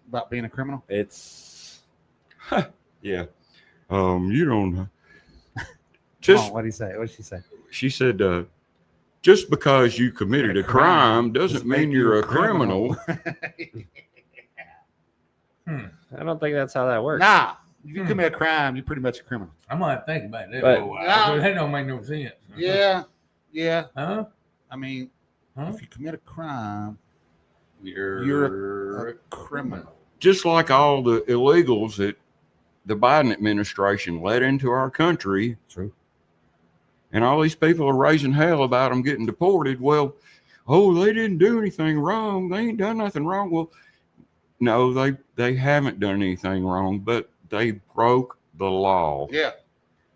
About being a criminal? it's Yeah. You don't What did he say? What did she say? she said, just because you committed a crime doesn't mean you're a criminal. I don't think that's how that works. Nah. If you commit a crime, you're pretty much a criminal. I'm going to think about that But- for a while. That don't make no sense. Yeah. Yeah. Huh? I mean, Huh? if you commit a crime, You're you're a criminal. just like all the illegals that the Biden administration let into our country. True. And all these people are raising hell about them getting deported. Well, they didn't do anything wrong. They ain't done nothing wrong. Well, no, they haven't done anything wrong, but they broke the law. Yeah.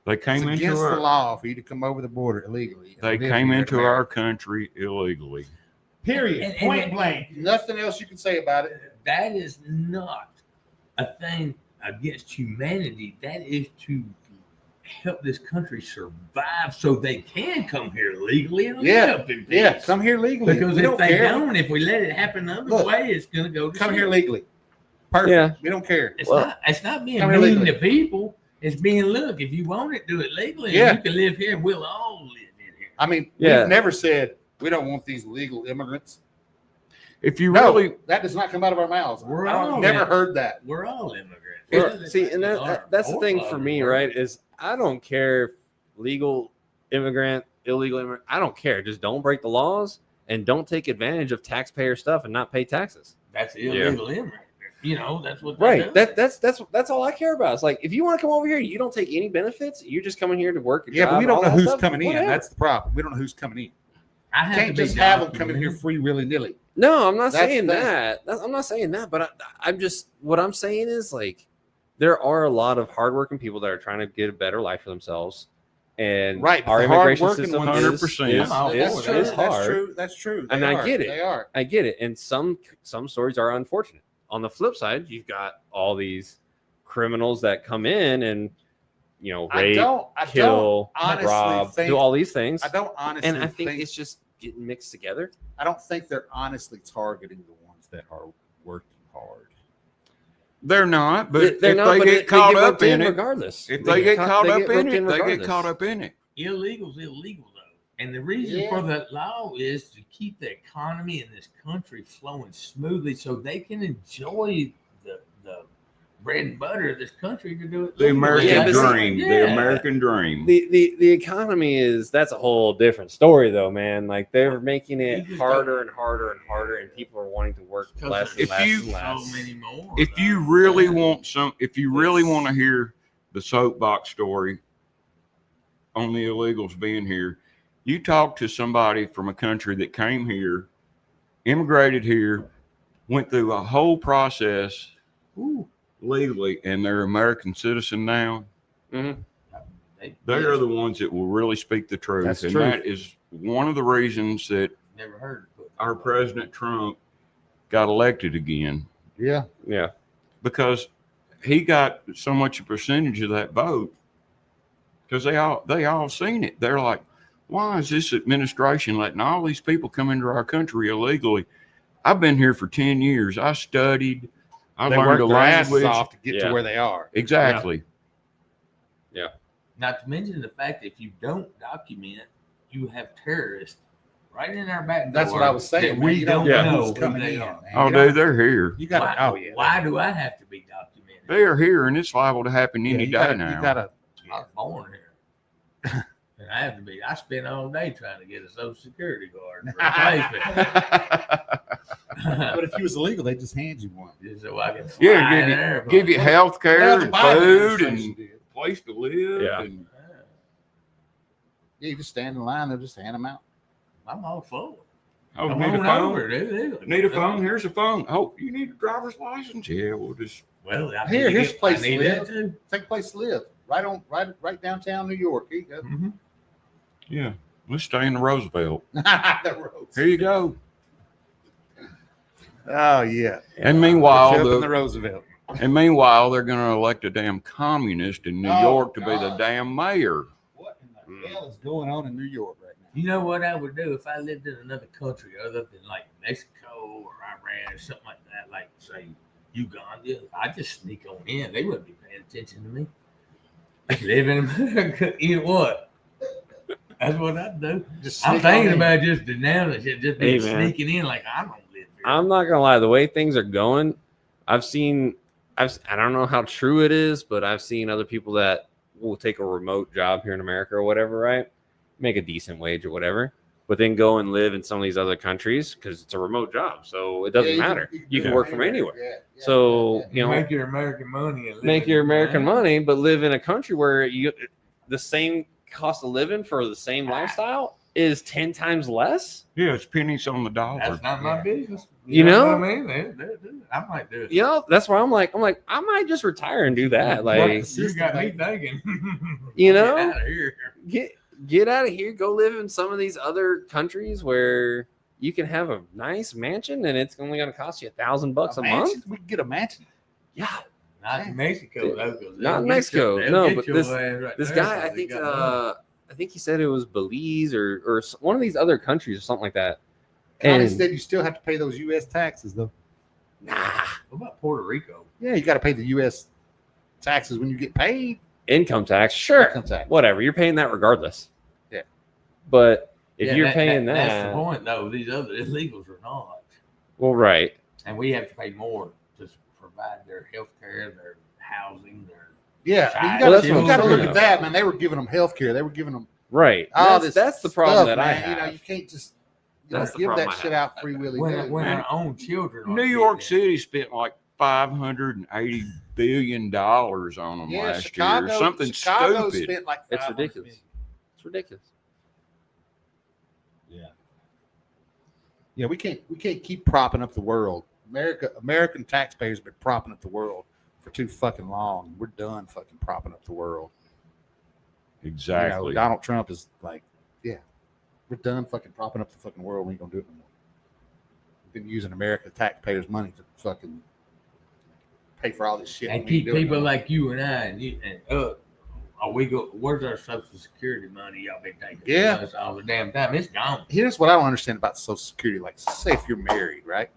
They came It's into against the our law for you to come over the border illegally. and they live came here in into America. our country illegally. Period. And- Point and- blank. Nothing else you can say about it. That is not a thing against humanity. That is to help this country survive so they can come here legally and Yeah. live in peace. Yeah, come here legally. Because We if they care. don't, if we let it happen the other Look, way, it's going to go to Come shit. here legally. Perfect. Yeah. We don't care. It's not being come here mean legally. to people. It's being, look, if you want it, do it legally. Yeah. And you can live here and we'll all live in here. I mean, Yeah. we've never said we don't want these legal immigrants. If you No, really that does not come out of our mouths. We're I've all never in. heard that. We're all immigrants. Well, see, and that's the thing for me, right? Is I don't care if legal immigrant, illegal immigrant. I don't care. Just don't break the laws and don't take advantage of taxpayer stuff and not pay taxes. That's illegal immigrant. That's what they're Right. doing. That's all I care about. It's like if you want to come over here, you don't take any benefits. You're just coming here to work. Yeah, but we don't know who's coming in. Whatever. That's the problem. We don't know who's coming in. I have Can't to be just have them come in documented. here free willy nilly. No, I'm not That's saying the thing. that. I'm not saying that. But I'm just what I'm saying is like there are a lot of hardworking people that are trying to get a better life for themselves, and Right, but our the immigration hardworking system ones- 100%. is That's true. is hard. That's true. That's true. And They I are. get it. They are. I get it. And some stories are unfortunate. On the flip side, you've got all these criminals that come in and rape, I kill, don't honestly rob, think, do all these things. I don't honestly And I think it's just getting mixed together. I don't think they're honestly targeting the ones that are working hard. They're not, but They're if not, they but get caught roped up in it, regardless. if they get caught up in roped it, they get regardless. caught up in it. Illegal's illegal though, and the reason Yeah. for the law is to keep the economy in this country flowing smoothly, so they can enjoy the bread and butter of this country to do it. The legally. American Yeah, but see- dream. The Yeah. American dream. The economy that's a whole different story though, man. Like they're making it You just harder and harder and harder, and people are wanting to work Because less and If less you- and less. so many more. If though. you really want to hear the soapbox story on the illegals being here, you talk to somebody from a country that came here, immigrated here, went through a whole process legally, and they're American citizen now. Mhm. They are the ones that will really speak the truth. That's and true. that is one of the reasons that never heard of it. our President Trump got elected again, Yeah. Yeah. because he got so much a percentage of that vote because they all seen it. They're like, why is this administration letting all these people come into our country illegally? I've been here for 10 years. I studied. I They learned work a their asses language. off to get Yeah. to where they are. Exactly. Not to mention the fact that if you don't document, you have terrorists right in our back door. That's what I was saying. that man. we You don't Yeah. know know who's who coming they in. are. Man. Oh, You don't- dude, they're here. You got Why, to. Oh yeah. why do I have to be documented? They are here, and it's liable to happen Yeah, any you day gotta, now. You got to. I was born here. And I have to be. I spent all day trying to get a Social Security card for replacement. But if you was illegal, they just hand you one. Just so I can Yeah, fly give in you- an airplane. Give you health care Well, the and Biden food administration and did. place to live. Yeah. And Yeah, you just stand in line. They'll just hand them out. I'm all for it. oh, Come need a on phone? over, dude. Need a phone? Here's a phone. Oh, you need a driver's license? Yeah, we'll just. Well, I Here, need to here's get- a place I need to that live. too. Take a place to live. Right downtown New York. Here you go. Mhm. Yeah, let's stay in the Roosevelt. The roads. Here you go. Oh yeah. And Put meanwhile, you up in the Roosevelt. they're going to elect a damn communist in New Oh, York to be the God. damn mayor. What in the hell is going on in New York right now? You know what I would do if I lived in another country other than like Mexico or Iran or something like that, like say Uganda? I'd just sneak on in. They wouldn't be paying attention to me. Live in America, eat what? That's what I'd do. Just I'm sneak on thinking in. about just denouncing it, just Hey, be man. sneaking in like I don't live here. I'm not gonna lie. The way things are going, I don't know how true it is, but I've seen other people that will take a remote job here in America or whatever, right? Make a decent wage or whatever, but then go and live in some of these other countries because it's a remote job, so it doesn't Yeah, matter. You can do work it from anywhere. anywhere. Yeah, So, yeah. you know, make your American money and live make in your it, American man. money, but live in a country where the same cost of living for the same lifestyle is 10 times less. Yeah, it's pennies on the dollar. That's not my business. You know? what I mean? I might do it. You know, that's why I'm like, I might just retire and do that. Like, You got me thinking. You Get know? out of here. get out of here, go live in some of these other countries where you can have a nice mansion and it's only going to cost you $1,000 a month. Mansion? We can get a mansion. Yeah, Not in Mexico, though. 'cause Not they'll in get Mexico, they'll no, get but your this- ass right this there, guy, so I they think, got money. I think he said it was Belize or one of these other countries or something like that. Connie And said you still have to pay those U.S. taxes, though. nah, What about Puerto Rico? Yeah, you got to pay the U.S. taxes when you get paid. income tax, sure, Income tax. whatever. You're paying that regardless. Yeah. But if Yeah, you're paying that's that, the point, though. These other illegals are not, well, right. and we have to pay more to provide their health care, their housing, their Yeah, Well, you that's what got I'm to look saying. at that, man. They were giving them health care. They were giving them Right. all That's this. the problem stuff, that I man. have. You know, you can't just That's the give problem that I shit have. out free willy when, nilly. when man. our own children. are New York getting it. City spent like $580 billion on them last year. Something Chicago stupid. spent like It's 500 ridiculous. million. It's ridiculous. Yeah, we can't keep propping up the world. American taxpayers have been propping up the world for too fucking long. We're done fucking propping up the world. Exactly. You know, Donald Trump is like, yeah, we're done fucking propping up the fucking world. We ain't gonna do it no more. We've been using American taxpayers' money to fucking pay for all this shit. And We ain't keep doing it people no more. like you and I where's our Social Security money y'all been taking Yeah. from us all the damn time? It's gone. Here's what I don't understand about Social Security. Like, say if you're married, right?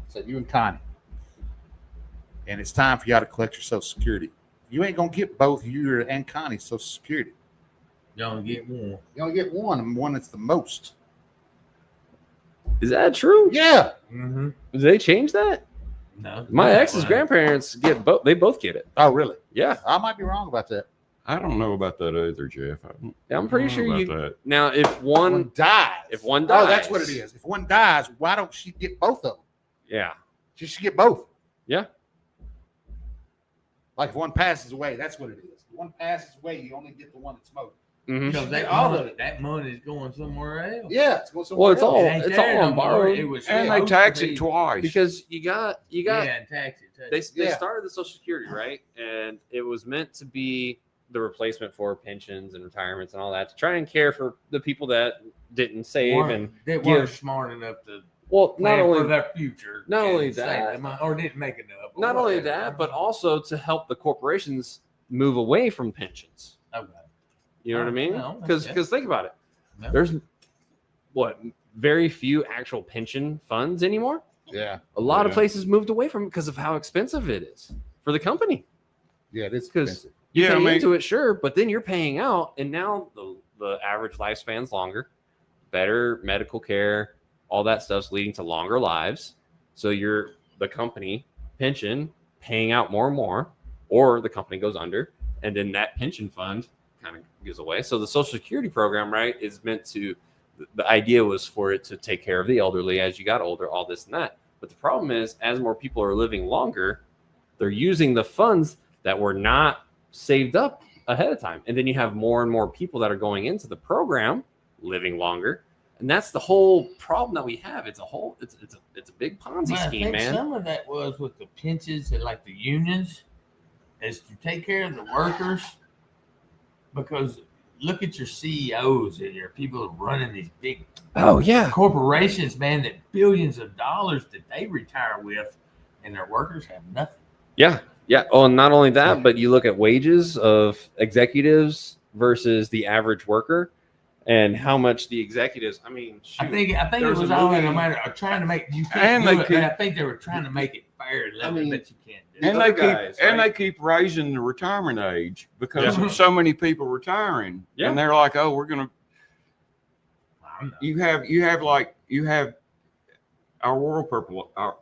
So you and Connie, and it's time for y'all to collect your Social Security. You ain't gonna get both you and Connie's Social Security. You only get one. You only get one, and one that's the most. Is that true? Yeah. Mm-hmm. Did they change that? No. My no, ex's well, grandparents get both. They both get it. Oh, really? Yeah. I might be wrong about that. I don't know about that either, Jeff. I'm pretty I sure don't know you. about that. Now, if one, dies. if one Oh, that's dies- what it is. If one dies, why don't she get both of them? yeah, She should get both. Yeah. Like if one passes away, that's what it is. If one passes away, you only get the one that's most. Mhm. Because that money is going somewhere else. Yeah, it's going somewhere Well, it's else. all- It ain't it's there all no more. borrowed. It was And they supposed tax to it be. twice. because you got Yeah, and tax it too. they Yeah. started the Social Security, right? And it was meant to be the replacement for pensions and retirements and all that to try and care for the people that didn't save and They weren't give. smart enough to Well, plan not for only their future. not and only save that- the money, or didn't make enough. or not only whatever. that, but also to help the corporations move away from pensions. Okay. You know what I mean? No, Because yeah. think about it. No. There's what very few actual pension funds anymore. Yeah, A lot of Yeah. places moved away from it because of how expensive it is for the company. yeah, it is 'Cause- expensive. You Yeah, I pay mean- into it, sure, but then you're paying out, and now the average lifespan's longer, better medical care, all that stuff's leading to longer lives. So you're the company pension paying out more and more, or the company goes under, and then that pension fund kind of goes away. So the Social Security program, right, is meant to. The idea was for it to take care of the elderly as you got older, all this and that. But the problem is, as more people are living longer, they're using the funds that were not saved up ahead of time, and then you have more and more people that are going into the program living longer, and that's the whole problem that we have. It's a big Ponzi Well, I scheme, think man. some of that was with the pensions and like the unions, is to take care of the workers. Because look at your CEOs and your people running these big Oh yeah, corporations, man, that billions of dollars that they retire with, and their workers have nothing. yeah. Oh, and not only that, but you look at wages of executives versus the average worker, and how much the executives. I mean, I shoot. think it There's was a all in a movie- matter of trying to make you And can't they do it, keep- and I think they were trying to make it fair and level, mean, but you can't do it. And other they keep guys, and right? they keep raising the retirement age because Yeah. of so many people retiring. Yeah. And they're like, oh, we're gonna I'm not- you have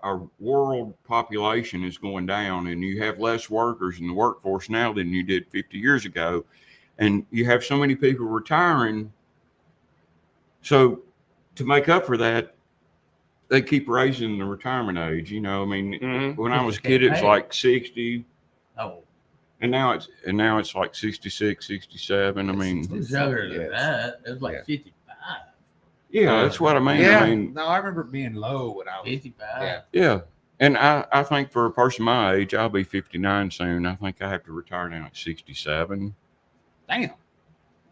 our world population is going down, and you have less workers in the workforce now than you did 50 years ago, and you have so many people retiring. So to make up for that, they keep raising the retirement age. You know, I mean, Mhm. when I was a They kid, it was pay. like 60, Oh, and now it's like 66, 67. I mean, it was younger than Yes. that. It was like Yeah. 55. yeah, that's what I mean. Yeah, I mean, no, I remember it being low when I was. 55. Yeah. yeah. And I think for a person my age, I'll be 59 soon. I think I have to retire now at 67 Damn.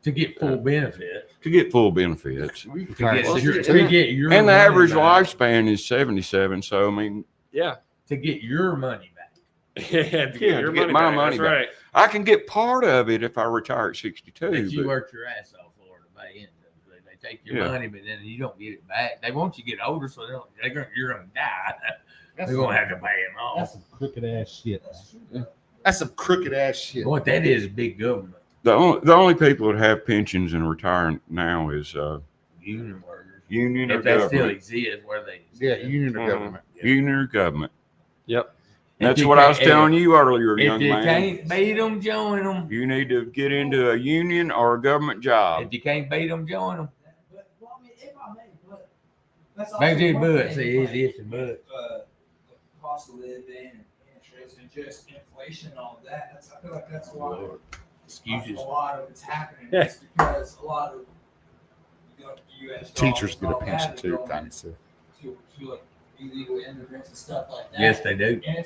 To get full benefits. to get full benefits. We To retired get, at your, 62. to get your And the money average back. lifespan is 77. So, I mean, yeah, To get your money back. yeah, to Yeah, to get my money That's back. right. I can get part of it if I retire at 62. That you but- worked your ass off for to pay into. They take your Yeah. money, but then you don't get it back. They want you to get older, so you're going to die. That's They're going some- to have to pay them That's off. some crooked ass shit. That's some crooked ass shit. What that is big government. the only people that have pensions and retire now is Union workers. union or If that still government. exists, where they Yeah, exist. union or Mhm. government. Union or government. Yep. That's If you what I was can't- telling you earlier, If young you man. can't beat them, join them. You need to get into a union or a government job. If you can't beat them, join them. But, well, I mean, if I may, but that's Maybe also do one butt. thing, See, like, it's the butt. cost of living and interest and just inflation and all of that. I feel like that's why Excuses. a lot of it's happening. Yeah. It's because a lot of U.S. Teachers get a dollars, all pension that, too, going kind of stuff. to like illegal immigrants and stuff like that. Yes, they do. And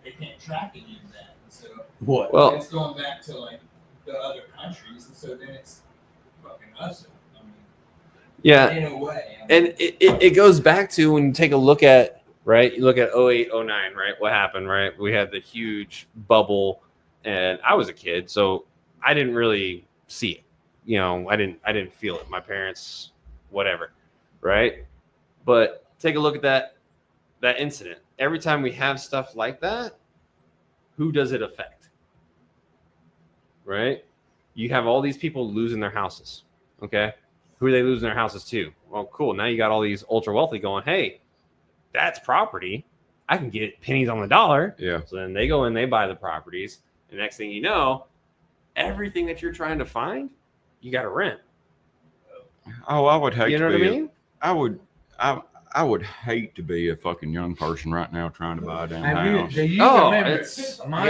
they can't track any of that. And so What? Well, it's going back to like the other countries, and so then it's fucking us. I mean, yeah. in a way. I And mean, it goes back to when you take a look at, right? You look at 08, 09, right? What happened, right? We had the huge bubble, and I was a kid, so I didn't really see it. You know, I didn't feel it. My parents, whatever, right? But take a look at that incident. Every time we have stuff like that, who does it affect? Right? You have all these people losing their houses. Okay? Who are they losing their houses to? Well, cool. Now you got all these ultra wealthy going, hey, that's property. I can get pennies on the dollar. Yeah. So then they go in, they buy the properties. And next thing you know, everything that you're trying to find, you got to rent. Oh, I would hate You know to what I be. mean? I would hate to be a fucking young person right now trying to buy a damn house. Do you Oh, remember? it's- my,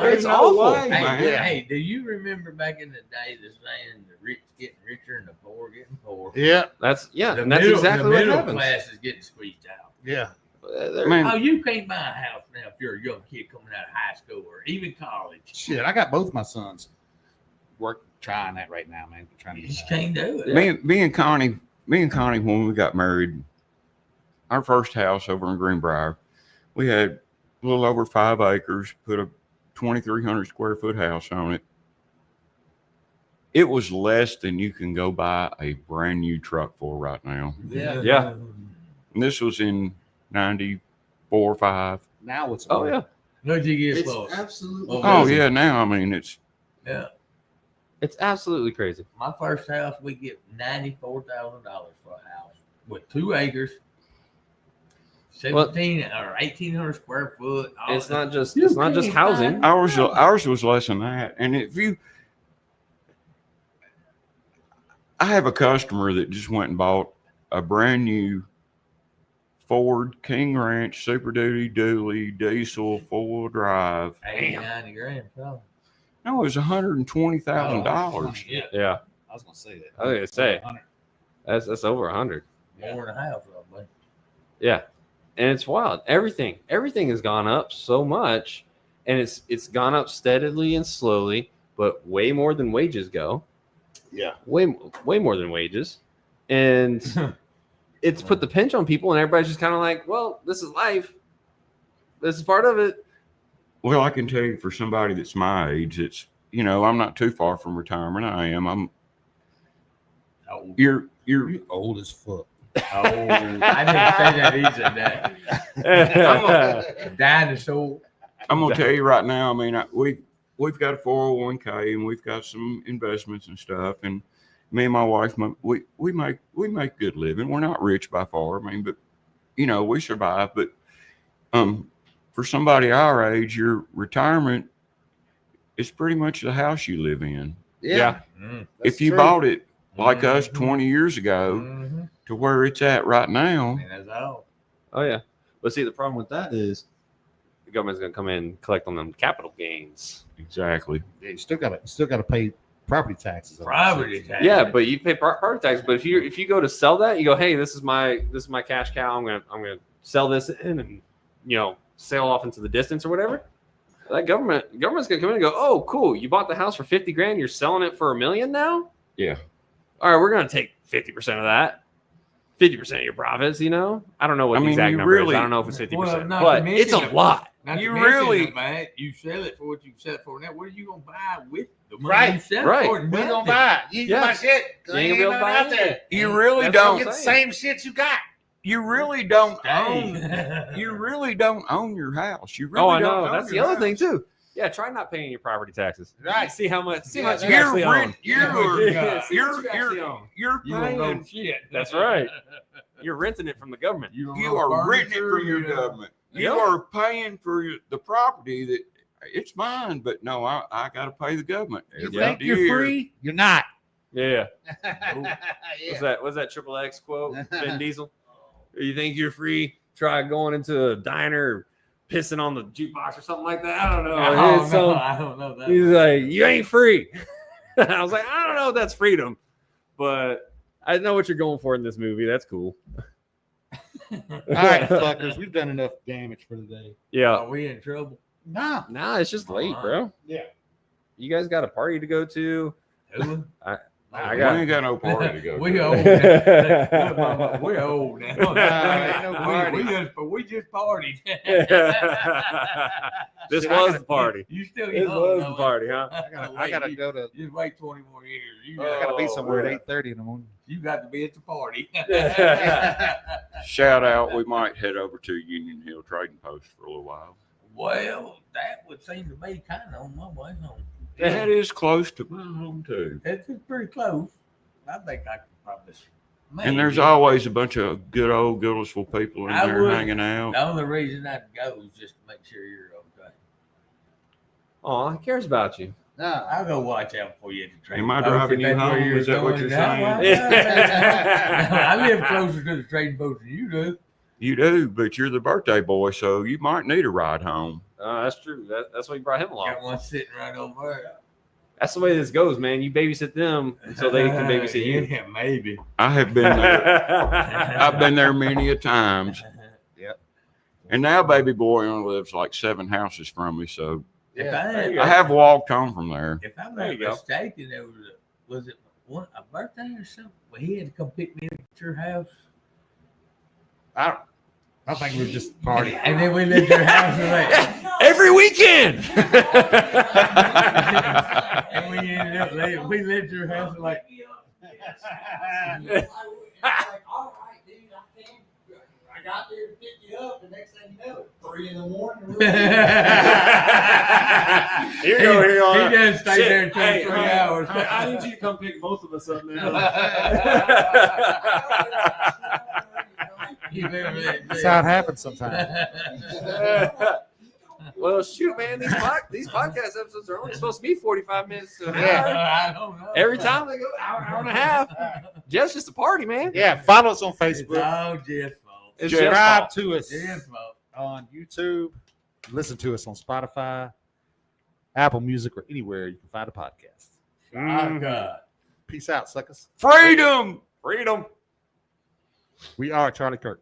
it's hey, awful. hey, do you remember back in the day the saying the rich getting richer and the poor getting poor? Yeah, That's The and that's middle, exactly the what middle happens. class is getting squeezed out. yeah. Man, Oh, you can't buy a house now if you're a young kid coming out of high school or even college. Shit, I got both my sons trying that right now, man. Trying to You get just that. can't do it. me and Connie, when we got married, our first house over in Greenbrier, we had a little over 5 acres, put a 2,300 square foot house on it. It was less than you can go buy a brand new truck for right now. Yeah. And this was in 94, 5. Now it's Oh yeah, What'd you get for? absolutely. Oh, Crazy. yeah. Now, I mean, it's, Yeah. it's absolutely crazy. My first house, we get $94,000 for a house with 2 acres, 17 or 1,800 square foot. all It's that. not just You it's not just can't housing. find- ours was less than that. And I have a customer that just went and bought a brand new Ford King Ranch Super Duty dually diesel 4-wheel drive. 80, 90 grand, probably. No, it was $120,000. Yeah, Yeah, I was gonna say that. I was gonna say. 100. that's over 100. more than a house, probably. Yeah, and it's wild. Everything has gone up so much, and it's gone up steadily and slowly, but way more than wages go. Yeah. Way more than wages, and it's put the pinch on people, and everybody's just kind of like, well, this is life. This is part of it. Well, I can tell you for somebody that's my age, it's, I'm not too far from retirement. I am. Oh, You're You're old as fuck. I didn't say that either. That dinosaur. I'm gonna tell you right now. I mean, we've got a 401k and we've got some investments and stuff. And me and my wife, we make good living. We're not rich by far. I mean, but we survive. But for somebody our age, your retirement is pretty much the house you live in. Yeah. If you bought it like us 20 years ago to where it's at right now, And that's all. Oh yeah. But see, the problem with that is the government's gonna come in and collect on them capital gains. exactly. Yeah, you still gotta pay property taxes. on that Property shit. tax. Yeah, but you pay property tax. But if you go to sell that, you go, hey, this is my cash cow. I'm gonna sell this in and sail off into the distance or whatever. That government's gonna come in and go, oh, cool. You bought the house for 50 grand. You're selling it for $1 million now. Yeah. All right, we're gonna take 50% of that. 50% of your profits. I don't know what I the mean, exact you number is. really- I don't know if it's 50%, Well, not to but mention it's a the- lot. Not You to mention really- the fact you sell it for what you sell it for. Now, what are you gonna buy with the money Right, you sell right. it for? We ain't gonna buy it. You ain't gonna buy shit. You ain't gonna be able to buy out there. anything. You really That's what don't. I'm Get the saying. same shit you got. You really don't Dang. own. You really don't own your house. You really Oh, I don't know. own That's the your other house. thing too. Yeah, try not paying your property taxes. Right. See how much. See Yeah, how much you You're actually own. rent, you're Yeah, see what you actually you're own. you're You don't know paying. shit. That's right. You're renting it from the government. You, don't You know are renting it furniture, from your you know. government. You Yeah. are paying for the property that it's mine, but no, I got to pay the government. You every think you're year. free? You're not. Yeah. Yeah. What's that Triple X quote? Vin Diesel. You think you're free? Try going into a diner pissing on the jukebox or something like that. I don't know. I don't know that. He's like, you ain't free. I was like, I don't know if that's freedom, but I know what you're going for in this movie. That's cool. All right, fuckers, we've done enough damage for today. Yeah. Are we in trouble? Nah. Nah, it's just late, bro. Yeah. You guys got a party to go to. Who? I We got. ain't got no party to go We to. old. Look, Mama, we're old now. ain't no party. We just partied. This Shit, I was gotta- the party. You still This young, was though. the party, huh? I gotta go to. Just wait 20 more years. You I gotta be somewhere yeah. at 8:30 in the morning. You got to be at the party. Shout out, we might head over to Union Hill Trading Post for a little while. Well, that would seem to be kind of on my way home. That is close to my home too. It's pretty close. I think I could probably. And there's maybe. always a bunch of good old Goodlesville people in I there would- hanging out. The only reason I'd go is just to make sure you're okay. Oh, he cares about you. Nah. I'll go watch out for you at the train. Am I post driving if you that's where home? you're Is that what going. you're No, saying? I live closer to the trading post than you do. You do, but you're the birthday boy, so you might need a ride home. That's true. That's why you brought him along. Got one sitting right over there. That's the way this goes, man. You babysit them until they can babysit you. Yeah, maybe. I have been there. I've been there many a times. And now baby boy only lives like 7 houses from me, so If Yeah. I I have walked home from there. If I'm There not you go. mistaken, there was it a birthday or something? Well, he had to come pick me up at your house. I think we're just partying. And then we lived at your house and Every weekend. and we ended up we lived at your house and like I got there to pick you up. The next thing you know, 3 in the morning. Here you go. Here you go. He done stayed there until Hey, 3 hours. I need you to come pick both of us up now. You remember that? That's how it happens sometimes. Well, shoot, man. These podcast episodes are only supposed to be 45 minutes to an hour. I don't know. Every time they go hour and a half. Jeff's just a party, man. Yeah, follow us on It's Facebook. all Jeff's fault. It's Jeff's Subscribe fault. to us Jeff's fault. on YouTube. Listen to us on Spotify, Apple Music, or anywhere you can find a podcast. Oh, God. Peace out, suckers. Freedom! Freedom. We are Charlie Kirk.